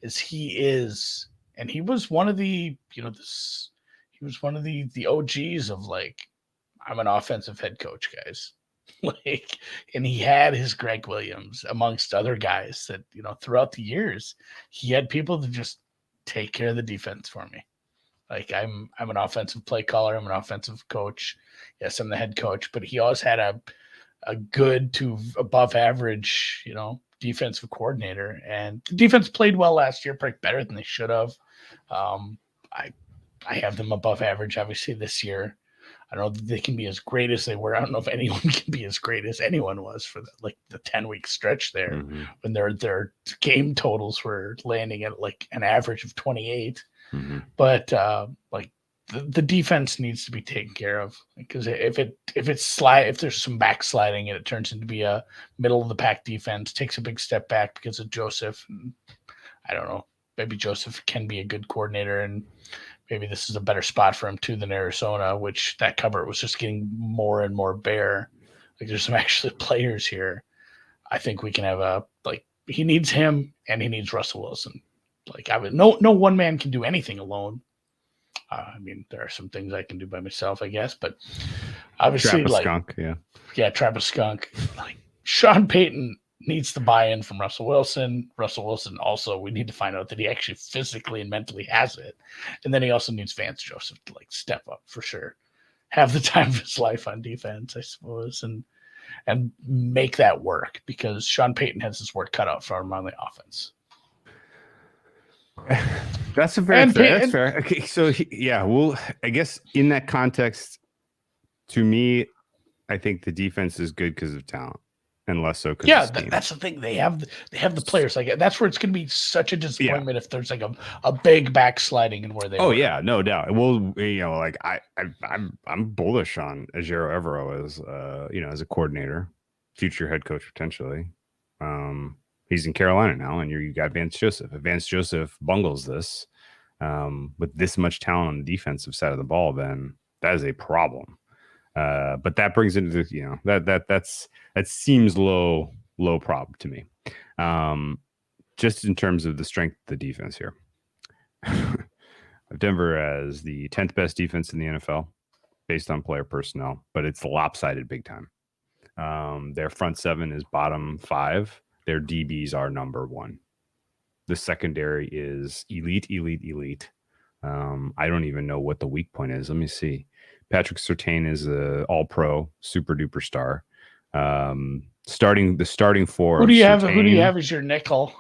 and he was one of the the OGs of like, I'm an offensive head coach, guys. And he had his Greg Williams amongst other guys that, throughout the years, he had people to just take care of the defense for me. Like I'm an offensive play caller. I'm an offensive coach. Yes, I'm the head coach, but he always had a good to above average, defensive coordinator. And the defense played well last year, probably better than they should have. I have them above average, obviously, this year. I don't know that they can be as great as they were. I don't know if anyone can be as great as anyone was for the 10-week stretch there, when their game totals were landing at like an average of 28. But the defense needs to be taken care of, because if there's some backsliding and it turns into be a middle of the pack defense, takes a big step back because of Joseph. And I don't know, maybe Joseph can be a good coordinator, and maybe this is a better spot for him too than Arizona, which that cover was just getting more and more bare. Like there's some actually players here. I think we can have he needs him and he needs Russell Wilson. No one man can do anything alone. There are some things I can do by myself, I guess, but obviously skunk, trap a skunk. Like Sean Payton needs the buy-in from Russell Wilson. Russell Wilson also, we need to find out that he actually physically and mentally has it. And then he also needs Vance Joseph to step up for sure. Have the time of his life on defense, I suppose, and make that work, because Sean Payton has his work cut out for him on the offense. That's fair. Okay, so I guess in that context, to me, I think the defense is good because of talent, and less so because that's the thing. They have the players. That's where it's going to be such a disappointment if there's a big backsliding in where they. Oh yeah, no doubt. Well, I'm bullish on Ejiro Evero as a coordinator, future head coach potentially. He's in Carolina now, and you got Vance Joseph. If Vance Joseph bungles this with this much talent on the defensive side of the ball, then that is a problem. But that brings into the, that seems low prob to me. Just in terms of the strength of the defense here. Denver as the 10th best defense in the NFL based on player personnel, but it's lopsided big time. Their front seven is bottom 5. Their DBs are number 1. The secondary is elite. I don't even know what the weak point is. Let me see. Patrick Surtain is a all-pro, super duper star. Starting four. Who do you have as your nickel?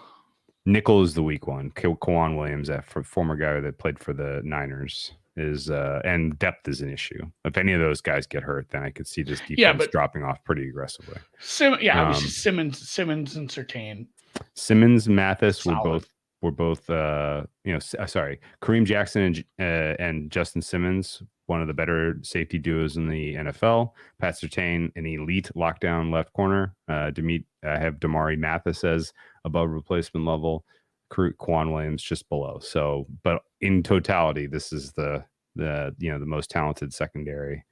Nickel is the weak one. Kwan Williams, that former guy that played for the Niners, is and depth is an issue. If any of those guys get hurt, then I could see this defense dropping off pretty aggressively. Obviously Simmons and Surtain. Simmons, Mathis were both Kareem Jackson and Justin Simmons, one of the better safety duos in the NFL. Pat Surtain, an elite lockdown left corner. Have Damari Mathis as above replacement level. Quan Williams just below. So, but in totality, this is the most talented secondary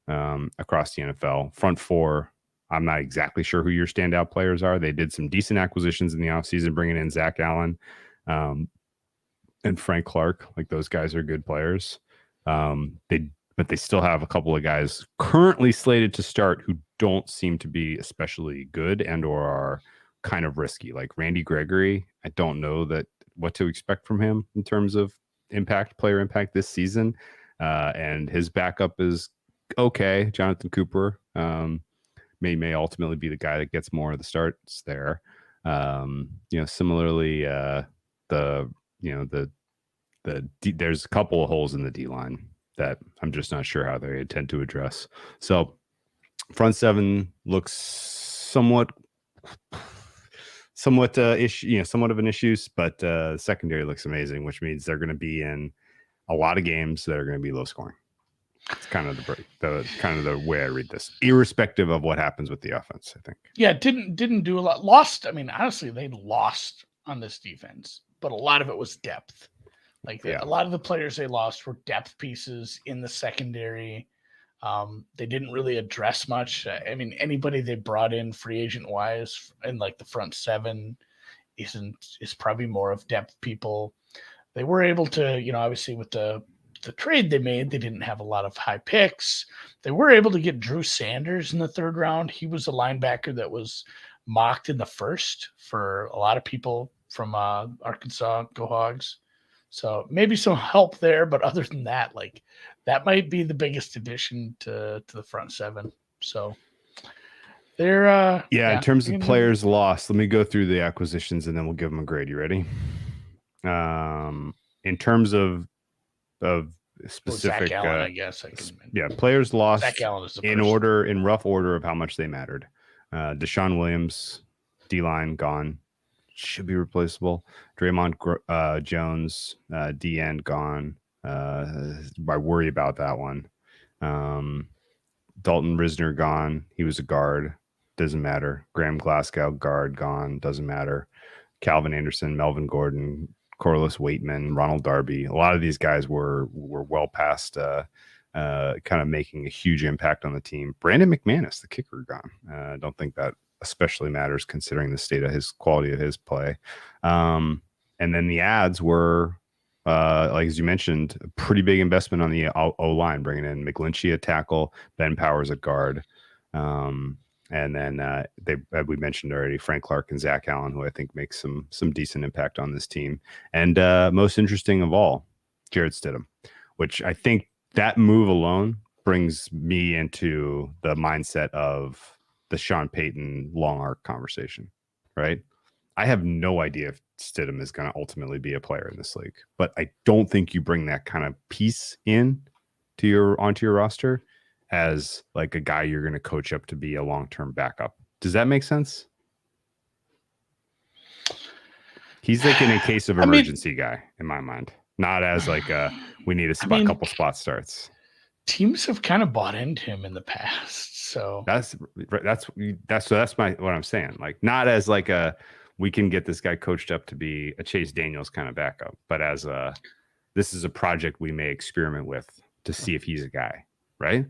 across the NFL. Front 4, I'm not exactly sure who your standout players are. They did some decent acquisitions in the offseason, bringing in Zach Allen and Frank Clark. Like, those guys are good players. But they still have a couple of guys currently slated to start who don't seem to be especially good and or are kind of risky. Like Randy Gregory, I don't know what to expect from him in terms of player impact this season. And his backup is okay. Jonathan Cooper may ultimately be the guy that gets more of the starts there. Similarly, there's a couple of holes in the D line that I'm just not sure how they intend to address. So front 7 looks somewhat of an issue, but secondary looks amazing, which means they're going to be in a lot of games that are going to be low scoring. It's kind of the way I read this, irrespective of what happens with the offense, I think. Yeah, didn't do a lot. Lost. I mean, honestly, they lost on this defense, but a lot of it was depth. A lot of the players they lost were depth pieces in the secondary. They didn't really address much. I mean, anybody they brought in free agent wise in like the front 7 is probably more of depth people. They were able to, obviously with the trade they made, they didn't have a lot of high picks. They were able to get Drew Sanders in the 3rd round. He was a linebacker that was mocked in the 1st for a lot of people from Arkansas. Go Hogs. So maybe some help there, but other than that, that might be the biggest addition to the front 7. So they're in terms of players lost, let me go through the acquisitions and then we'll give them a grade. You ready? In terms of specific, Zach Allen, I guess I can. Players lost Zach Allen is in rough order of how much they mattered. Deshaun Williams, D-line gone. Should be replaceable. Draymond Jones, D-end gone. I worry about that one. Dalton Risner gone. He was a guard. Doesn't matter. Graham Glasgow, guard, gone. Doesn't matter. Calvin Anderson, Melvin Gordon, Corliss Waitman, Ronald Darby. A lot of these guys were well past kind of making a huge impact on the team. Brandon McManus, the kicker, gone. I don't think that especially matters considering the state of his quality of his play. And then the ads were, as you mentioned, a pretty big investment on the O-line, bringing in McGlinchey at tackle, Ben Powers at guard. And then we mentioned already Frank Clark and Zach Allen, who I think makes some decent impact on this team. And most interesting of all, Jarrett Stidham, which I think that move alone brings me into the mindset of the Sean Payton long arc conversation, right? I have no idea if Stidham is going to ultimately be a player in this league, but I don't think you bring that kind of piece onto your roster as like a guy you're going to coach up to be a long-term backup. Does that make sense? He's like in a case of emergency guy in my mind, not as like we need a couple spot starts. Teams have kind of bought into him in the past, so that's what I'm saying. Like, not as like we can get this guy coached up to be a Chase Daniels kind of backup, but as this is a project we may experiment with to see if he's a guy, right?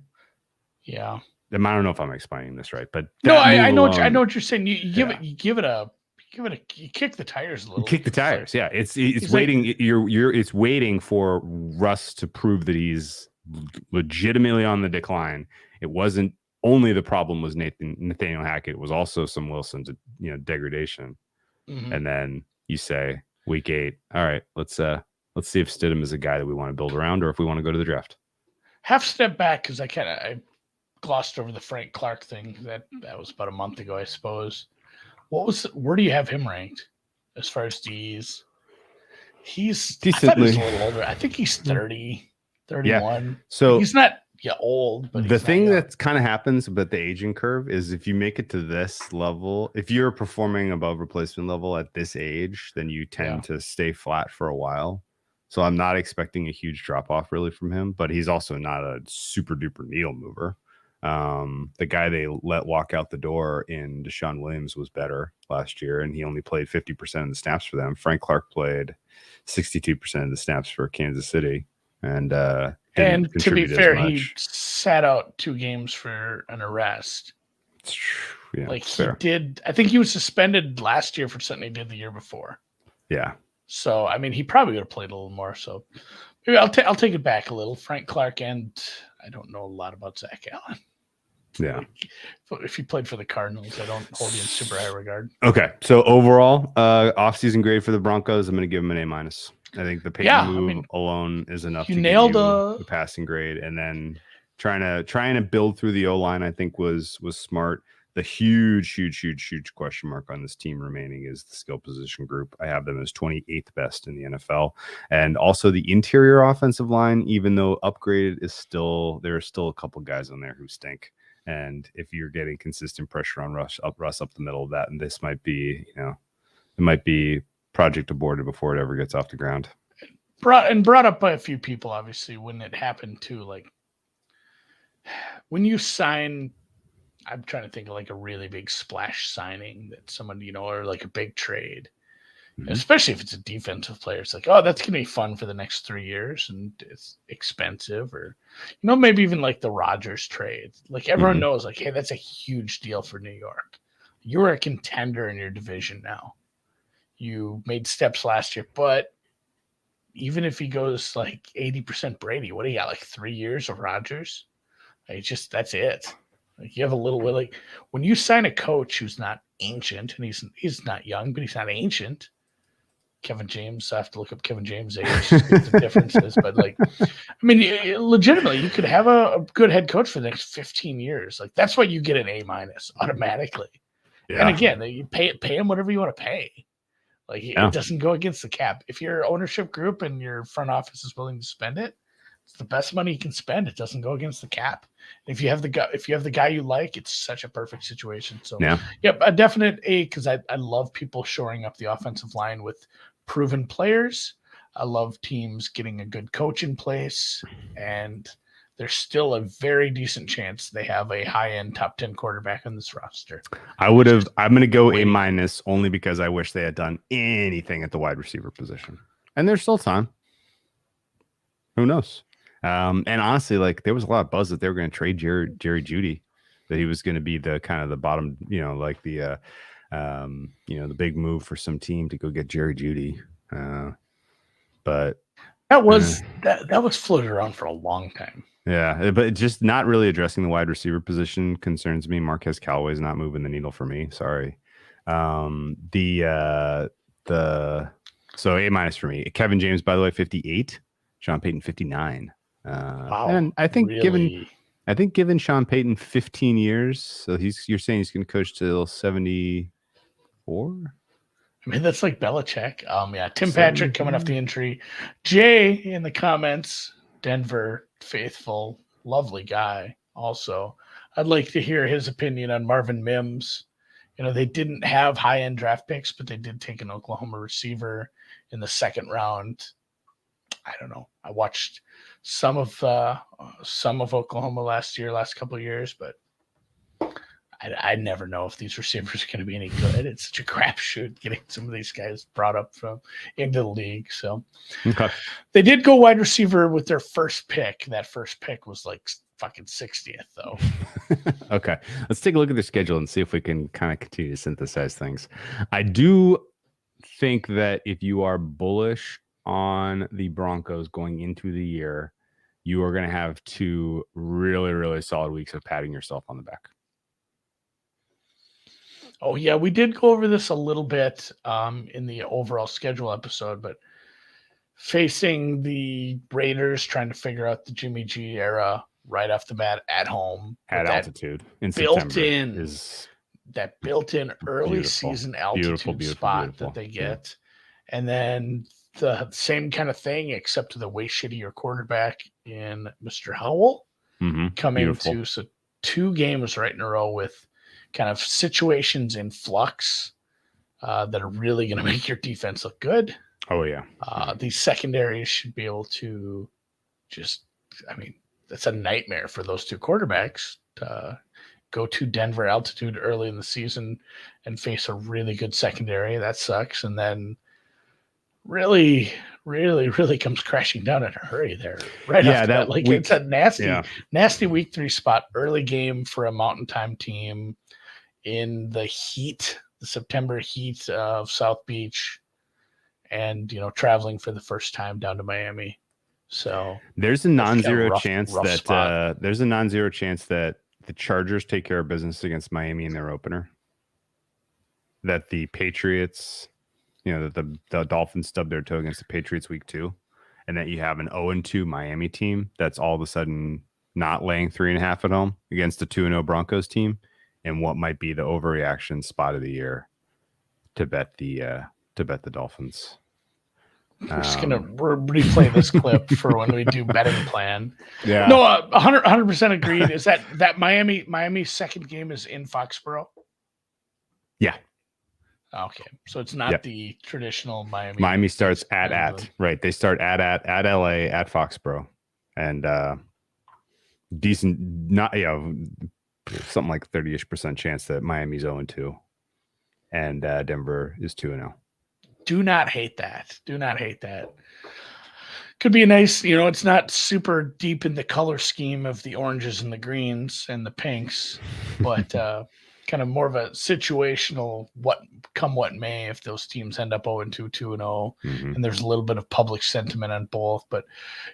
Yeah. I don't know if I'm explaining this right, but No, I know alone, what you're saying. You give it a you kick the tires a little. you kick the tires. Like, it's waiting. Like, it's waiting for Russ to prove that he's legitimately on the decline. It wasn't only the problem was Nathaniel Hackett. It was also some Wilson's degradation. mm-hmm. And then you say week 8, all right, let's see if Stidham is a guy that we want to build around or if we want to go to the draft. Half step back because I glossed over the Frank Clark thing. That was about a month ago, I suppose. Where do you have him ranked as far as D's? He's decently. I thought he was a little older. I think he's 30, 31. Yeah. So he's not old, but the thing that kind of happens about the aging curve is if you make it to this level, if you're performing above replacement level at this age, then you tend to stay flat for a while. So I'm not expecting a huge drop off really from him, but he's also not a super duper needle mover. The guy they let walk out the door in Deshaun Williams was better last year, and he only played 50% of the snaps for them. Frank Clark played 62% of the snaps for Kansas City, and to be fair, he sat out 2 games for an arrest. Yeah, like he did. I think he was suspended last year for something he did the year before. Yeah. So I mean, he probably would have played a little more. So maybe I'll take it back a little. Frank Clark, and I don't know a lot about Zach Allen. Yeah. If he played for the Cardinals, I don't hold you in super high regard. Okay. So overall, offseason grade for the Broncos, I'm going to give them an A-. I think the Peyton move alone is enough to nailed the passing grade. And then trying to build through the O-line, I think was smart. The huge question mark on this team remaining is the skill position group. I have them as 28th best in the NFL. And also the interior offensive line, even though upgraded, there are still a couple guys on there who stink. And if you're getting consistent pressure on Russ up the middle of that, and this might be, it might be project aborted before it ever gets off the ground. Brought up by a few people, obviously, when it happened too. Like when you sign, I'm trying to think of like a really big splash signing that someone, or like a big trade. Especially if it's a defensive player. It's like, oh, that's going to be fun for the next 3 years and it's expensive. Or, maybe even like the Rodgers trade. Like everyone knows, like, hey, that's a huge deal for New York. You're a contender in your division now. You made steps last year, but even if he goes like 80% Brady, what do you got? Like 3 years of Rodgers? That's it. Like you have a little, like when you sign a coach who's not ancient, and he's not young, but he's not ancient. Kevin James, I have to look up Kevin James' age to see what the difference is. But like, I mean, legitimately, you could have a good head coach for the next 15 years. Like that's why you get an A- automatically. Yeah. And again, you pay him whatever you want to pay. Like it doesn't go against the cap. If your ownership group and your front office is willing to spend it, it's the best money you can spend. It doesn't go against the cap. If you have the guy you like, it's such a perfect situation. So a definite A, because I love people shoring up the offensive line with proven players. I love teams getting a good coach in place, and there's still a very decent chance they have a high-end top 10 quarterback on this roster. I'm going to go A- only because I wish they had done anything at the wide receiver position. And there's still time. Who knows? And honestly, like there was a lot of buzz that they were going to trade Jerry Jeudy, that he was going to be the kind of the bottom, like the the big move for some team to go get Jerry Jeudy. But that was floated around for a long time. Yeah, but just not really addressing the wide receiver position concerns me. Marquez Callaway's not moving the needle for me. Sorry. So A- for me. Kevin James, by the way, 58. Sean Payton, 59. Wow. And I think given Sean Payton 15 years, so you're saying he's going to coach till 74? I mean, that's like Belichick. Tim Patrick coming off the injury. Jay in the comments, Denver faithful, lovely guy. Also, I'd like to hear his opinion on Marvin Mims. They didn't have high-end draft picks, but they did take an Oklahoma receiver in the second round. I don't know. I watched some of Oklahoma last couple of years, but I never know if these receivers are going to be any good. It's such a crapshoot getting some of these guys brought up into the league. So they did go wide receiver with their first pick. That first pick was like fucking 60th, though. Okay, let's take a look at their schedule and see if we can kind of continue to synthesize things. I do think that if you are bullish on the Broncos going into the year, you are going to have 2 really, really solid weeks of patting yourself on the back. Oh, yeah, we did go over this a little bit in the overall schedule episode, but facing the Raiders, trying to figure out the Jimmy G era right off the bat at home. At altitude in September is that built-in early beautiful. season altitude spot that they get. Yeah. And then the same kind of thing, except with a way shittier quarterback in Mr. Howell coming to 2 games right in a row with kind of situations in flux that are really going to make your defense look good. Oh, yeah. These secondaries should be able to that's a nightmare for those 2 quarterbacks to go to Denver altitude early in the season and face a really good secondary. That sucks. And then really, really, really comes crashing down in a hurry there. Right after that. Like it's a nasty week 3 spot, early game for a Mountain Time team in the heat, the September heat of South Beach, and, traveling for the first time down to Miami. So there's a non-zero chance that the Chargers take care of business against Miami in their opener. That the Patriots, that the Dolphins stub their toe against the Patriots week 2, and that you have an 0-2 Miami team that's all of a sudden not laying 3.5 at home against a 2-0 Broncos team, and what might be the overreaction spot of the year to bet the Dolphins. We're just gonna replay this clip for when we do betting plan. Yeah, no, 100% agreed. Is that Miami's second game is in Foxborough? Yeah. Okay, so it's not the traditional Miami. Miami starts at right. They start at LA at Foxborough, and decent, not something like 30-ish% chance that Miami's 0-2, and Denver is 2-0. Do not hate that. Could be a nice, it's not super deep in the color scheme of the oranges and the greens and the pinks, but kind of more of a situational what may if those teams end up 0-2, 2-0, and there's a little bit of public sentiment on both. But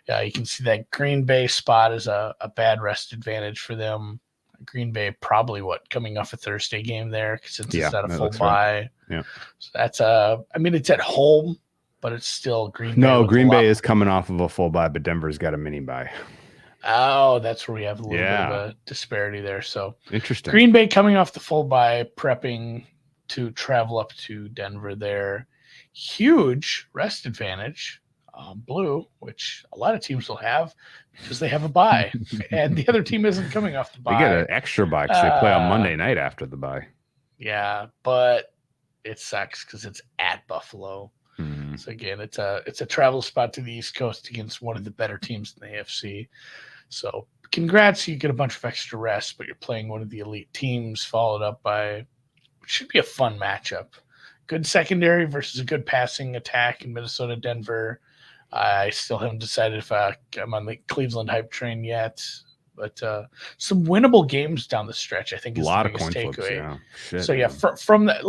yeah, you can see that Green Bay spot is a bad rest advantage for them. Green Bay probably coming off a Thursday game there since it's not a full bye. Right. Yeah, so that's it's at home, but it's still Green Bay. No, Green Bay is coming off of a full bye, but Denver's got a mini bye. Oh, that's where we have a little bit of a disparity there. So interesting. Green Bay coming off the full bye, prepping to travel up to Denver there. Huge rest advantage. Blue, which a lot of teams will have because they have a bye, and the other team isn't coming off the bye. They get an extra bye because they play on Monday night after the bye. Yeah, but it sucks because it's at Buffalo. So again, it's a travel spot to the East Coast against one of the better teams in the AFC. So congrats, you get a bunch of extra rest, but you're playing one of the elite teams, followed up by it should be a fun matchup. Good secondary versus a good passing attack in Minnesota, Denver. I still haven't decided if I'm on the Cleveland hype train yet, but some winnable games down the stretch, I think, is the biggest takeaway. From that,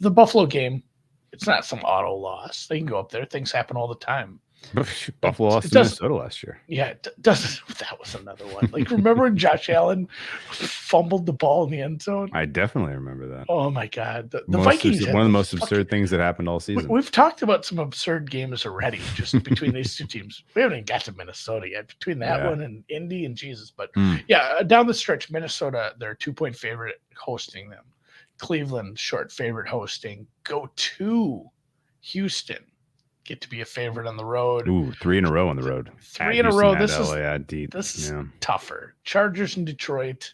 the Buffalo game, it's not some auto loss. They can go up there. Things happen all the time. Buffalo lost to Minnesota last year. Yeah, it doesn't. That was another one. Remember when Josh Allen fumbled the ball in the end zone? I definitely remember that. Oh my God, the Vikings! One of the most absurd things that happened all season. We've talked about some absurd games already, just between these two teams. We haven't even got to Minnesota yet. Between that one and Indy and Jesus, but down the stretch, Minnesota, they're a 2-point favorite hosting them. Cleveland, short favorite hosting. Go to Houston. Get to be a favorite on the road. Ooh, 3 in a row on the road. 3 in a row. This is tougher. Chargers and Detroit.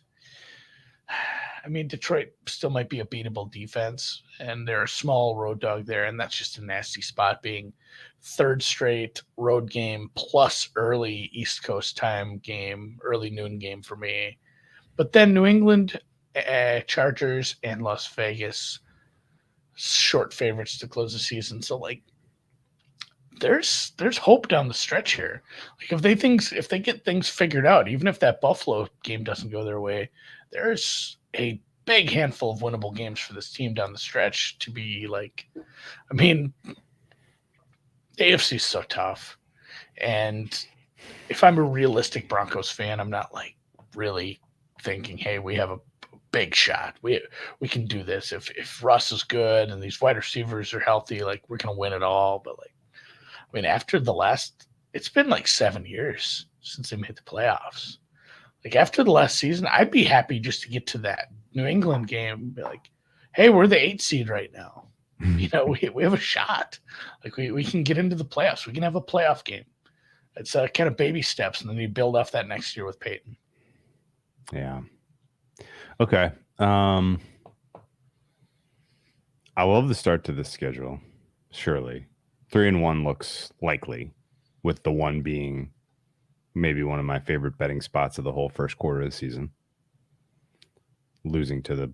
Detroit still might be a beatable defense, and they're a small road dog there, and that's just a nasty spot being third straight road game plus early East Coast time game, early noon game for me. But then New England, Chargers, and Las Vegas, short favorites to close the season. So, there's hope down the stretch here. Like if they get things figured out, even if that Buffalo game doesn't go their way, there's a big handful of winnable games for this team down the stretch to be like, I mean, the AFC is so tough. And if I'm a realistic Broncos fan, I'm not like really thinking, hey, we have a big shot. We can do this. If Russ is good and these wide receivers are healthy, like we're gonna win it all. But like, I mean, after it's been like 7 years since they made the playoffs. Like after the last season, I'd be happy just to get to that New England game and be like, hey, we're the 8th seed right now. You know, we have a shot. Like we can get into the playoffs. We can have a playoff game. It's kind of baby steps, and then you build off that next year with Peyton. Yeah. Okay. I love the start to this schedule. Surely, 3-1 looks likely, with the one being maybe one of my favorite betting spots of the whole first quarter of the season. Losing to the,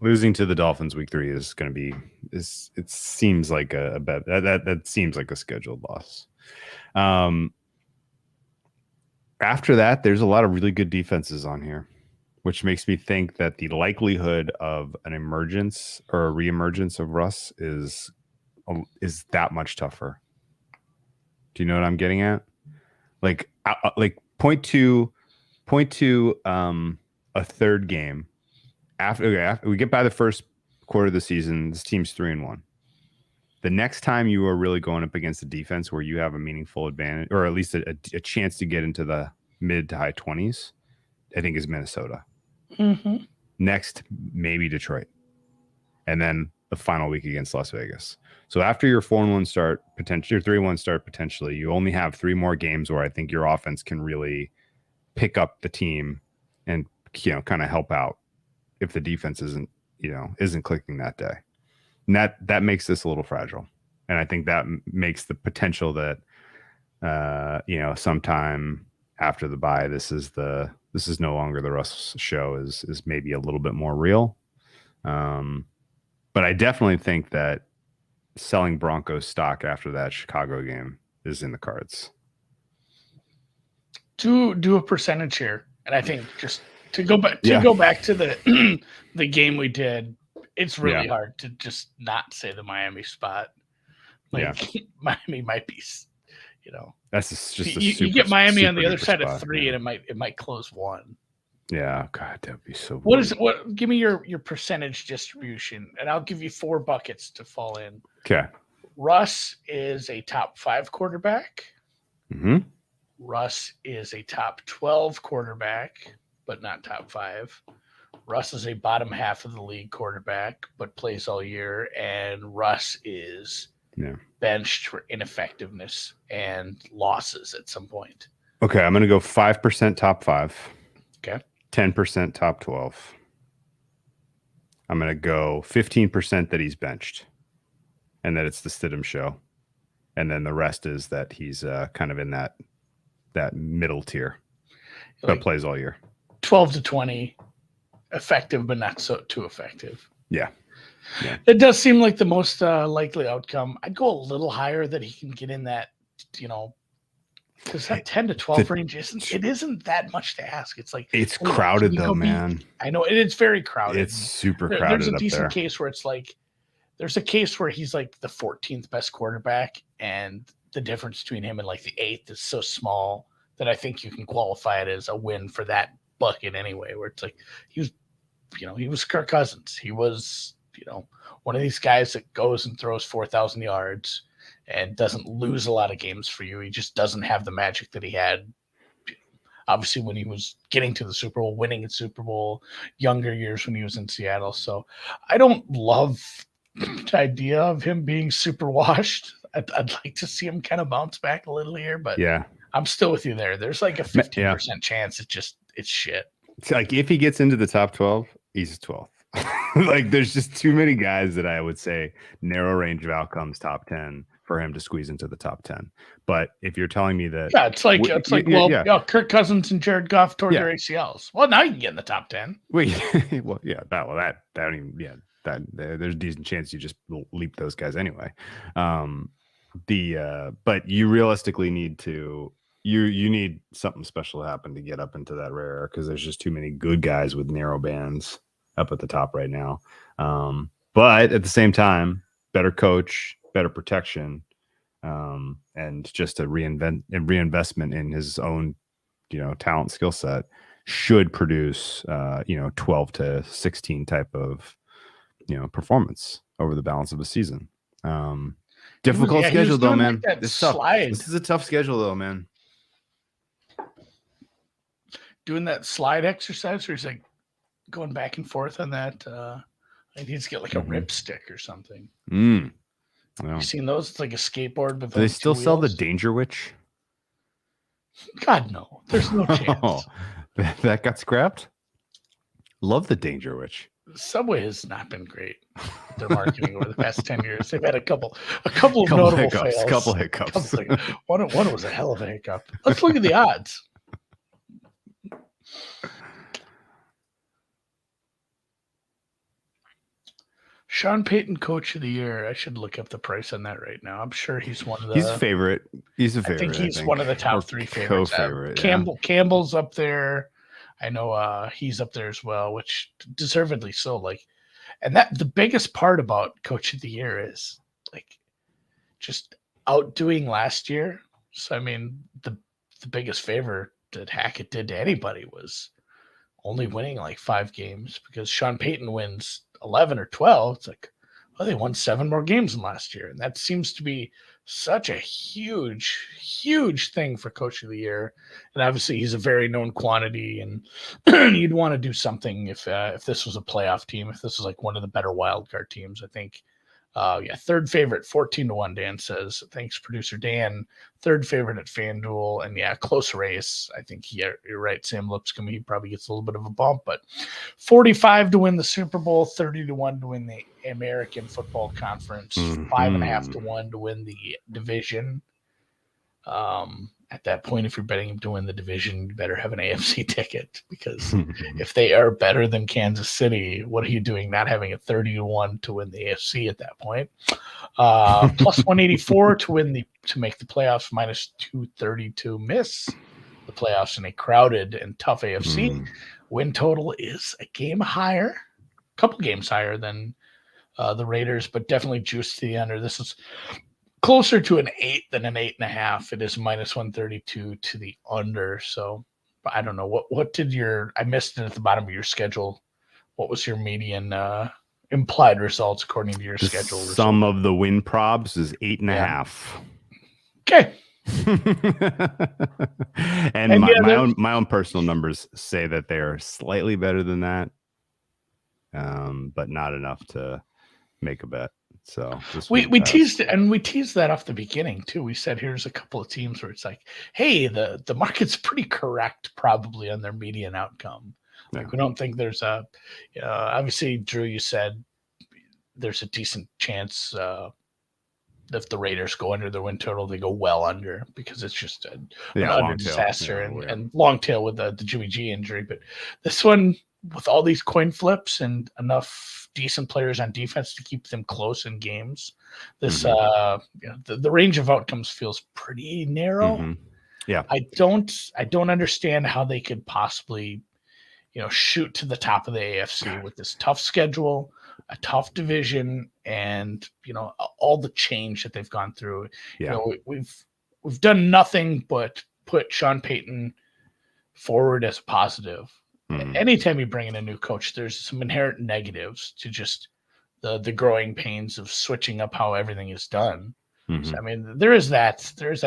losing to the Dolphins week 3 is going to be it seems like a bet that seems like a scheduled loss. After that, there's a lot of really good defenses on here, which makes me think that the likelihood of an emergence or a reemergence of Russ is that much tougher. Do you know what I'm getting at? Like point to a third game after we get by the first quarter of the season. This team's 3-1. The next time you are really going up against a defense where you have a meaningful advantage, or at least a chance to get into the mid to high 20s, I think is Minnesota. Mm-hmm. Next, maybe Detroit, and then the final week against Las Vegas. So after your 4-1 start, potentially your 3-1 start, potentially, you only have 3 more games where I think your offense can really pick up the team and kind of help out if the defense isn't clicking that day. And that makes this a little fragile. And I think that makes the potential that sometime after the bye, this is no longer the Russ show, is maybe a little bit more real. But I definitely think that selling Broncos stock after that Chicago game is in the cards. Do a percentage here, and I think just to go back to the the game we did, it's really hard to just not say the Miami spot. Miami might be, that's just you get Miami on the other side of 3, and it might close 1. Yeah, God, that'd be so. What? Give me your percentage distribution, and I'll give you 4 buckets to fall in. Okay. Russ is a top 5 quarterback. Mm-hmm. Russ is a top 12 quarterback, but not top 5. Russ is a bottom half of the league quarterback, but plays all year. And Russ is benched for ineffectiveness and losses at some point. Okay, I'm going to go 5% top 5. Okay. 10% top 12. I'm going to go 15% that he's benched and that it's the Stidham show. And then the rest is that he's kind of in that middle tier, but plays all year. 12 to 20 effective, but not so too effective. Yeah. It does seem like the most likely outcome. I'd go a little higher that he can get in that, because that 10 to 12 range isn't that much to ask. It's like it's crowded though, man. I know it's very crowded. It's super crowded. There's a decent there. Case where it's like there's a case where he's like the 14th best quarterback, and the difference between him and like the 8th is so small that I think you can qualify it as a win for that bucket anyway. Where it's like he was Kirk Cousins. He was one of these guys that goes and throws 4,000 yards and doesn't lose a lot of games for you. He just doesn't have the magic that he had, obviously, when he was getting to the Super Bowl, winning at Super Bowl, younger years when he was in Seattle. So I don't love the idea of him being super washed. I'd like to see him kind of bounce back a little here, but I'm still with you there. There's like a 15% chance it's shit. It's like if he gets into the top 12, he's 12th. Like there's just too many guys that I would say narrow range of outcomes top 10 for him to squeeze into the top 10. But if you're telling me that Kirk Cousins and Jared Goff tore their ACLs. Well, now you can get in the top 10. There's a decent chance you just leap those guys anyway. But you realistically need to you need something special to happen to get up into that rare, because there's just too many good guys with narrow bands up at the top right now. But at the same time, better coach, better protection, and just a reinvestment in his own, talent, skill set should produce 12 to 16 type of performance over the balance of the season. Difficult schedule though, man. It's tough. This is a tough schedule though, man. Doing that slide exercise where he's like going back and forth on that. I need to get like a ripstick or something. Well, you seen those? It's like a skateboard, but do they still sell the Danger Witch? God, no. There's no chance. That got scrapped? Love the Danger Witch. Subway has not been great. Their marketing over the past 10 years. They've had a couple of notable hiccups, fails. Couple hiccups. One was a hell of a hiccup. Let's look at the odds. Sean Payton, Coach of the Year. I should look up the price on that right now. I'm sure he's one of the. He's a favorite. He's a favorite. I think he's one of the top three favorites. Co-favorite. Campbell's up there. I know he's up there as well, which deservedly so. And that the biggest part about Coach of the Year is just outdoing last year. So I mean, the biggest favor that Hackett did to anybody was only winning 5 games, because Sean Payton wins 11 or 12. It's they won 7 more games than last year, and that seems to be such a huge thing for Coach of the Year. And obviously he's a very known quantity, and you'd want to do something if this was a playoff team, if this was one of the better wild card teams. I think third favorite 14-1, Dan says. Thanks, producer Dan. Third favorite at FanDuel, and close race. I think you're right. Sam Lipscomb, he probably gets a little bit of a bump, but 45 to win the Super Bowl, 30-1 to win the American Football Conference, 5.5 to 1 to win the division. At that point, if you're betting him to win the division, you better have an AFC ticket, because if they are better than Kansas City, what are you doing not having a 30-1 to win the AFC at that point? Plus 184 to make the playoffs, minus 230 to miss the playoffs in a crowded and tough AFC. Win total is a couple games higher than the Raiders, but definitely juiced to the under. This is closer to an 8 than an 8.5. It is minus 132 to the under. So I don't know what did I missed it at the bottom of your schedule. What was your median implied results according to your schedule? Sum of the win probs is 8.5. Okay. and my own personal numbers say that they are slightly better than that, but not enough to make a bet. So we teased that off the beginning too. We said here's a couple of teams where it's hey, the market's pretty correct probably on their median outcome. We don't think there's obviously, Drew, you said there's a decent chance if the Raiders go under their win total, they go well under, because it's just an under disaster and long tail with the Jimmy G injury. But this one, with all these coin flips and enough decent players on defense to keep them close in games, this the range of outcomes feels pretty narrow. I don't understand how they could possibly shoot to the top of the AFC with this tough schedule, a tough division, and all the change that they've gone through. We've done nothing but put Sean Payton forward as a positive. Anytime you bring in a new coach, there's some inherent negatives to just the growing pains of switching up how everything is done. So, I mean, there is that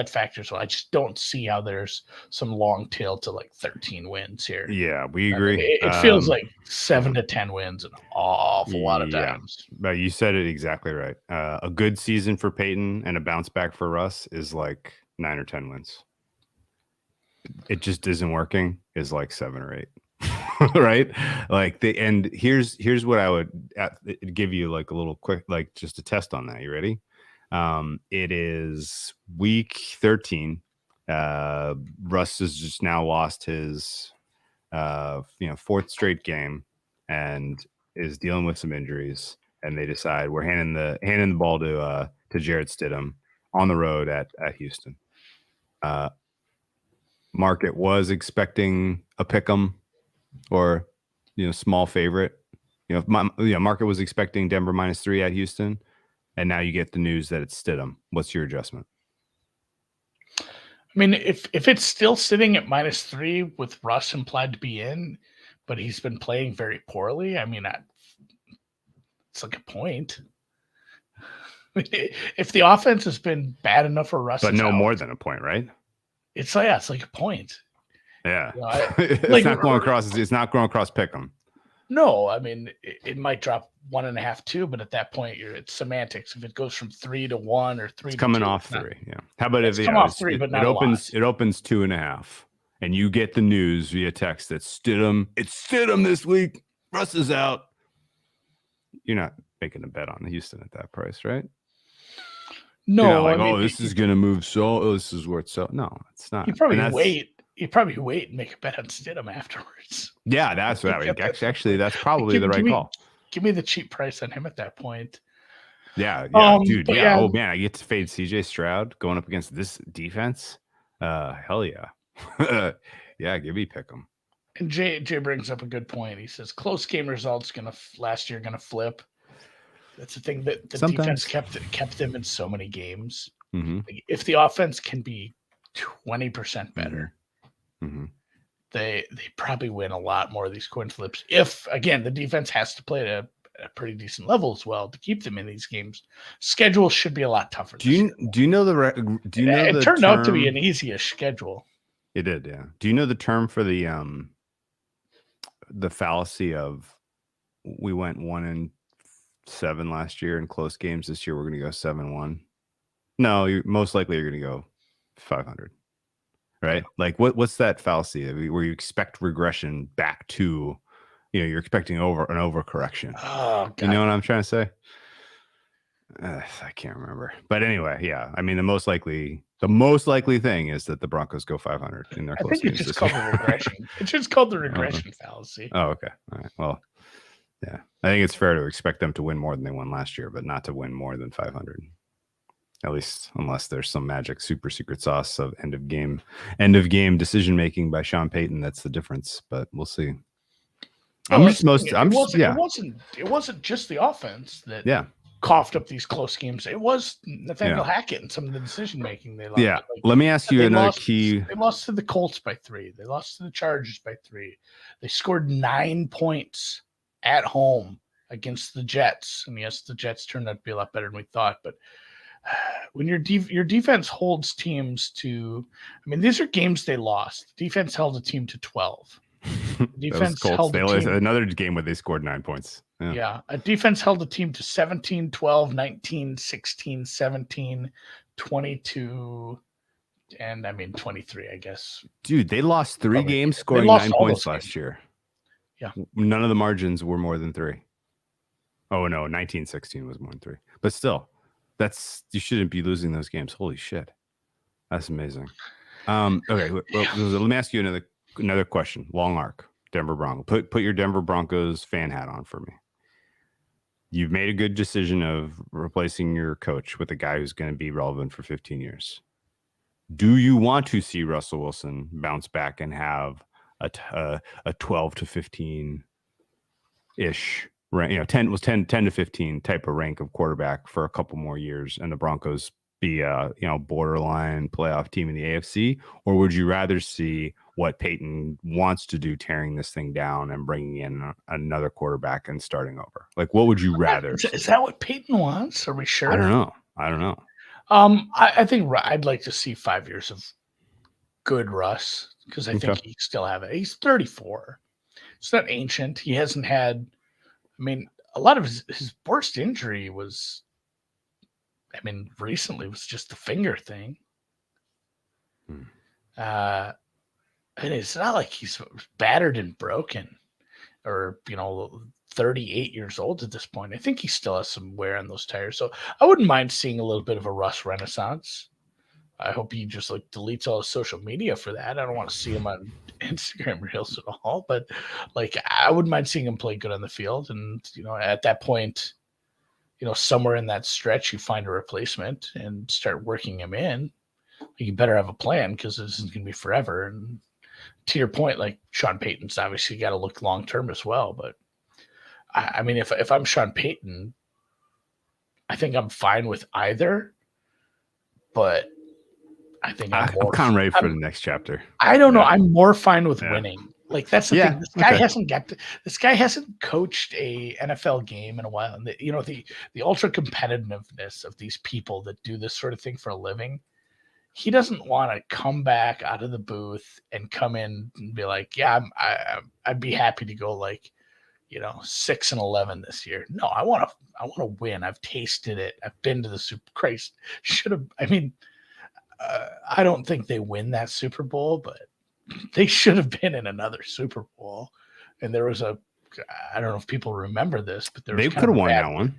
factor. So I just don't see how there's some long tail to 13 wins here. Yeah, we agree. It feels like 7 to 10 wins an awful lot of times. But you said it exactly right. A good season for Peyton and a bounce back for Russ is 9 or 10 wins. It just isn't working. Is 7 or 8. Right? And here's what I would give you a little quick, just a test on that. You ready? It is week 13. Russ has just now lost his 4th straight game and is dealing with some injuries, and they decide we're handing the ball to Jarrett Stidham. on the road at Houston. Market was expecting a pick'em or small favorite. Market was expecting Denver -3 at Houston, and now you get the news that it's Stidham. What's your adjustment? I mean, if it's still sitting at -3 with Russ implied to be in, but he's been playing very poorly, I mean, it's like a point. If the offense has been bad enough for Russ, but no more than a point, right? It's like a point. Yeah, It's not going across. It's not going across pick'em. No, I mean it might drop 1.5, 2, but at that point it's semantics. If it goes from 3 to 1 or 3, it's coming 2, off 3. Yeah. How about if come off 3, but not it opens 2.5, and you get the news via text that Stidham. It's Stidham this week. Russ is out. You're not making a bet on Houston at that price, right? No, I mean, this is going to move. So this is where it's so. No, it's not. You probably wait. You probably wait and make a bet on Stidham afterwards. Yeah, that's what I mean. Actually, that's probably the right call. Give me the cheap price on him at that point. Yeah, dude. Yeah. Oh man, I get to fade CJ Stroud going up against this defense. Hell yeah. Yeah, give me pick'em. And Jay brings up a good point. He says close game results last year gonna flip. That's the thing that the defense kept them in so many games. Mm-hmm. Like, if the offense can be 20% better, they probably win a lot more of these coin flips. If again the defense has to play at a pretty decent level as well to keep them in these games. Schedule should be a lot tougher. Do you know it turned out to be an easy-ish schedule. It did, yeah. Do you know the term for the fallacy of we went 1-7 last year in close games? This year we're going to go 7-1. No, most likely you're going to go 500, right? Like what's that fallacy where you expect regression back to, you're expecting an overcorrection. Oh, God. You know what I'm trying to say? I can't remember, but anyway, yeah. I mean, the most likely thing is that the Broncos go 500 in their close games. I think it's just called the regression. It's just called the regression fallacy. Oh, okay. All right. Well, yeah. I think it's fair to expect them to win more than they won last year, but not to win more than 500. At least unless there's some magic super secret sauce of end of game decision making by Sean Payton. That's the difference, but we'll see. It wasn't just the offense that coughed up these close games. It was Nathaniel Hackett and some of the decision making they lost. Yeah. Let me ask you another key. They lost to the Colts by 3. They lost to the Chargers by 3. They scored 9 points at home against the Jets. And yes, the Jets turned out to be a lot better than we thought. But when your defense holds teams to, I mean, these are games they lost. The defense held a team to 12. Defense held another game where they scored 9 points. Yeah. A defense held a team to 17, 12, 19, 16, 17, 22, and 23, I guess. Dude, they lost 3 games scoring 9 points last year. Yeah. None of the margins were more than 3. Oh, no, 19-16 was more than 3. But still, you shouldn't be losing those games. Holy shit. That's amazing. Okay, well, let me ask you another question. Long arc. Denver Broncos. Put your Denver Broncos fan hat on for me. You've made a good decision of replacing your coach with a guy who's going to be relevant for 15 years. Do you want to see Russell Wilson bounce back and have a 12 to 15 ish rank, 10 to 15 type of rank of quarterback for a couple more years, and the Broncos be a borderline playoff team in the AFC? Or would you rather see what Peyton wants to do, tearing this thing down and bringing in another quarterback and starting over? Like, what would you rather? Is that what Peyton wants? Are we sure? I don't know. I think I'd like to see 5 years of good Russ, because I think he still have it. He's 34. It's not ancient. He hasn't had, a lot of his worst injury was, recently was just the finger thing. It's not like he's battered and broken or, 38 years old at this point. I think he still has some wear on those tires. So I wouldn't mind seeing a little bit of a Russ renaissance. I hope he just deletes all his social media for that. I don't want to see him on Instagram Reels at all, but I wouldn't mind seeing him play good on the field. And, at that point, somewhere in that stretch, you find a replacement and start working him in. You better have a plan because this is going to be forever. And to your point, like Sean Payton's obviously got to look long term as well. But I mean, if I'm Sean Payton, I think I'm fine with either. But I think I'm kind of ready for the next chapter. I don't know. I'm more fine with winning. Like that's the thing. This guy hasn't coached a NFL game in a while. And the ultra competitiveness of these people that do this sort of thing for a living. He doesn't want to come back out of the booth and come in and be like, yeah, I'd be happy to go 6-11 this year. No, I want to win. I've tasted it. I've been to the Super. Christ, I don't think they win that Super Bowl, but they should have been in another Super Bowl. And there was I don't know if people remember this, but they could have won that one.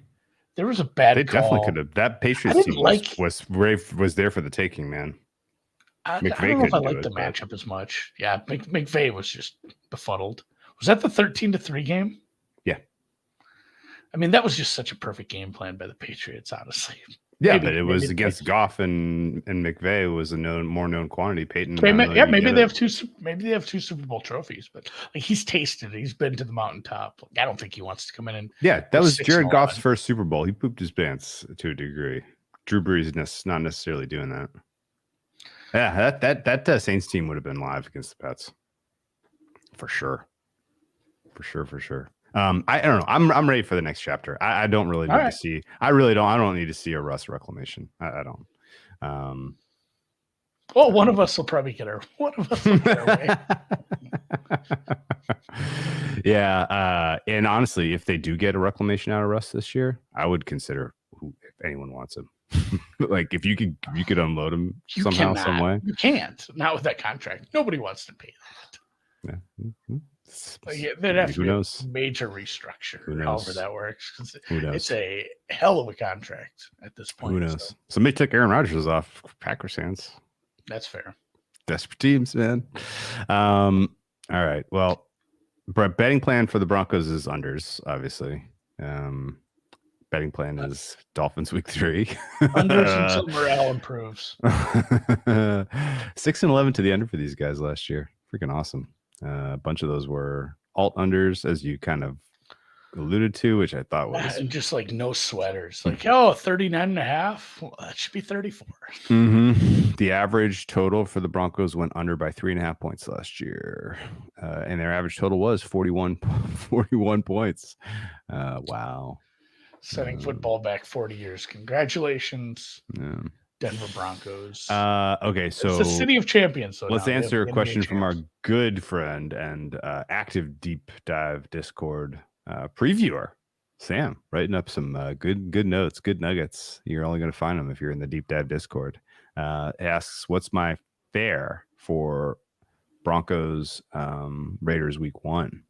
There was a bad call. They definitely could have. That Patriots team was there for the taking, man. I don't know if I liked the matchup as much. Yeah, McVay was just befuddled. Was that the 13-3 game? Yeah. I mean, that was just such a perfect game plan by the Patriots, honestly. Yeah, but it was against Goff and McVay was a more known quantity. Peyton. Maybe they have two Super Bowl trophies, but he's tasted it. He's been to the mountaintop. I don't think he wants to come in and. Yeah, that was Jared Goff's first Super Bowl. He pooped his pants to a degree. Drew Brees not necessarily doing that. Yeah, that Saints team would have been live against the Pets, for sure. For sure. I don't know. I'm ready for the next chapter. I don't really need to see. I don't need to see a Russ reclamation. I don't. Well, one of us will probably get our way. Yeah. And honestly, if they do get a reclamation out of Russ this year, I would consider if anyone wants him. Like if you could unload him somehow, some way. You can't. Not with that contract. Nobody wants to pay that. Yeah. Mm-hmm. There'd have to be a major restructure, however that works. It's a hell of a contract at this point. Who knows? Somebody took Aaron Rodgers off Packers hands. That's fair. Desperate teams, man. All right. Well, betting plan for the Broncos is unders, obviously. Betting plan is Dolphins week 3. Unders until morale improves. 6-11 to the under for these guys last year. Freaking awesome. A bunch of those were alt unders, as you kind of alluded to, which I thought was just like no sweaters. Like, 39.5. Well, that should be 34. Mm-hmm. The average total for the Broncos went under by 3.5 points last year. And their average total was 41 points. Wow. Setting football back 40 years. Congratulations. Yeah. Denver Broncos. Okay, so it's the city of champions. So let's answer a question from our good friend and active deep dive Discord previewer, Sam, writing up some good notes, good nuggets. You're only going to find them if you're in the deep dive Discord. Asks, what's my fare for Broncos Raiders week 1?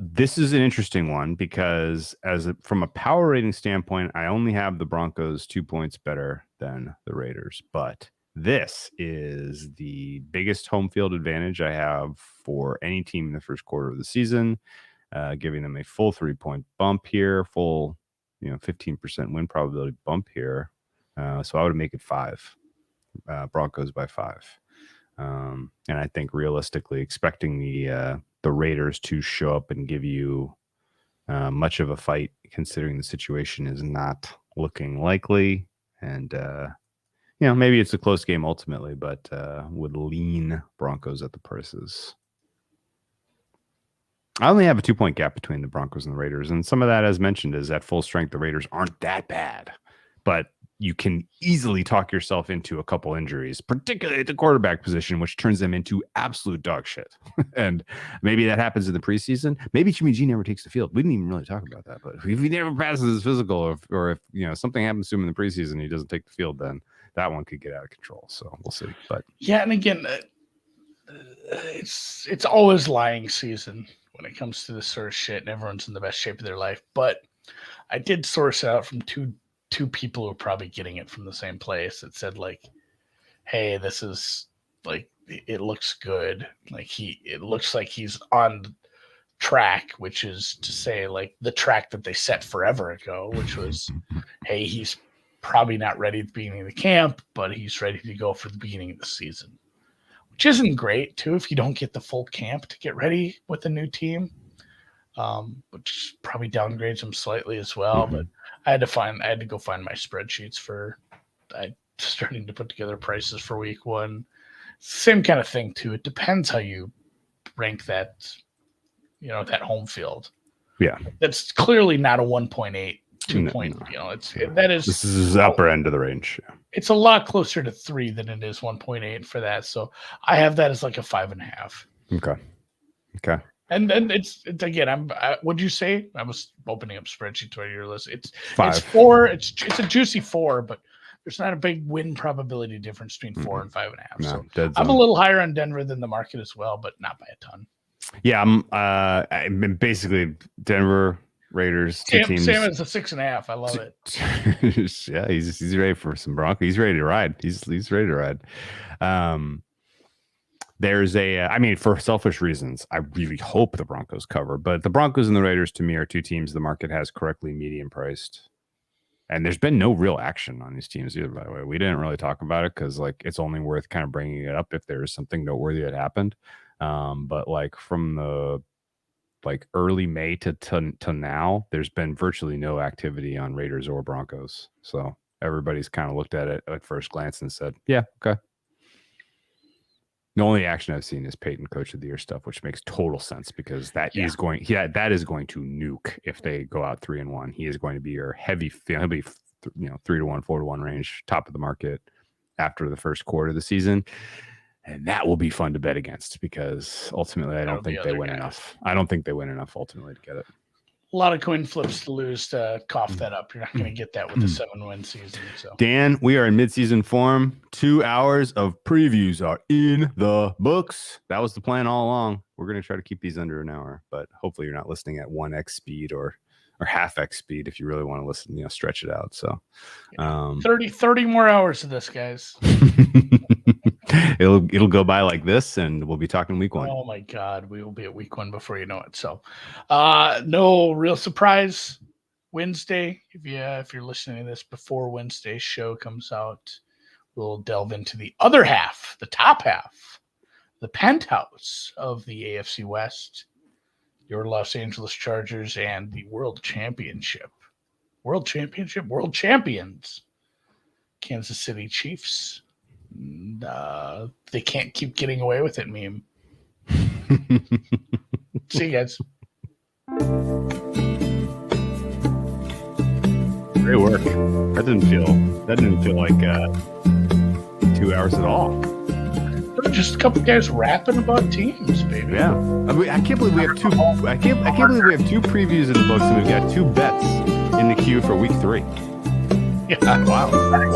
This is an interesting one because from a power rating standpoint, I only have the Broncos 2 points better than the Raiders, but this is the biggest home field advantage I have for any team in the first quarter of the season, giving them a full 3-point bump here, full 15% win probability bump here. So I would make it 5, Broncos by 5. And I think realistically expecting the Raiders to show up and give you much of a fight, considering the situation is not looking likely. And, maybe it's a close game ultimately, but would lean Broncos at the prices. I only have a 2-point gap between the Broncos and the Raiders. And some of that, as mentioned, is at full strength, the Raiders aren't that bad. But you can easily talk yourself into a couple injuries, particularly at the quarterback position, which turns them into absolute dog shit. And maybe that happens in the preseason. Maybe Jimmy G never takes the field. We didn't even really talk about that. But if he never passes his physical, or if something happens to him in the preseason, he doesn't take the field, then that one could get out of control. So we'll see. But yeah, and again, it's always lying season when it comes to this sort of shit, and everyone's in the best shape of their life. But I did source out from two people who are probably getting it from the same place that said, like, hey, this is like, it looks good. Like it looks like he's on track, which is to say, like, the track that they set forever ago, which was, hey, he's probably not ready at the beginning of the camp, but he's ready to go for the beginning of the season, which isn't great, too, if you don't get the full camp to get ready with a new team, which probably downgrades him slightly as well. But I had to go find my spreadsheets for starting to put together prices for week one. Same kind of thing, too. It depends how you rank that, that home field. Yeah. That's clearly not a 1.8, 2 point. No. This is the upper end of the range. Yeah. It's a lot closer to 3 than it is 1.8 for that. So I have that as like a 5.5. Okay. And then it's again, what'd you say? I was opening up spreadsheets while you're listening. It's 5. It's 4. It's a juicy 4, but there's not a big win probability difference between 4 and 5.5. No, so I'm a little higher on Denver than the market as well, but not by a ton. Yeah, I'm basically Denver Raiders. Two teams. Sam is a 6.5. I love it. Yeah, he's ready for some Broncos. He's ready to ride. He's ready to ride. There's for selfish reasons, I really hope the Broncos cover, but the Broncos and the Raiders to me are two teams the market has correctly medium priced. And there's been no real action on these teams either, by the way. We didn't really talk about it because it's only worth kind of bringing it up if there is something noteworthy that happened. But from the early May to now, there's been virtually no activity on Raiders or Broncos. So everybody's kind of looked at it at first glance and said, yeah, okay. The only action I've seen is Peyton Coach of the Year stuff, which makes total sense because that is going to nuke if they go out 3-1. He is going to be your heavy, he'll be 3-1, 4-1 range, top of the market after the first quarter of the season. And that will be fun to bet against because ultimately I don't think they win enough. I don't think they win enough ultimately to get it. A lot of coin flips to lose to cough that up. You're not going to get that with a 7-win season. So Dan, we are in midseason form. 2 hours of previews are in the books. That was the plan all along. We're going to try to keep these under an hour, but hopefully you're not listening at 1x speed or half x speed if you really want to listen, stretch it out. So 30 more hours of this, guys. It'll go by like this, and we'll be talking week one. Oh my God, we will be at week one before you know it. So, no real surprise. Wednesday, if you're listening to this before Wednesday's show comes out, we'll delve into the other half, the top half, the penthouse of the AFC West, your Los Angeles Chargers, and the World Champions, Kansas City Chiefs. They can't keep getting away with it meme. See you guys. Great work. That didn't feel like 2 hours at all. Just a couple guys rapping about teams, baby. Yeah, I can't believe we have two. I can't believe we have 2 previews in the books, and we've got 2 bets in the queue for week 3. Yeah, wow.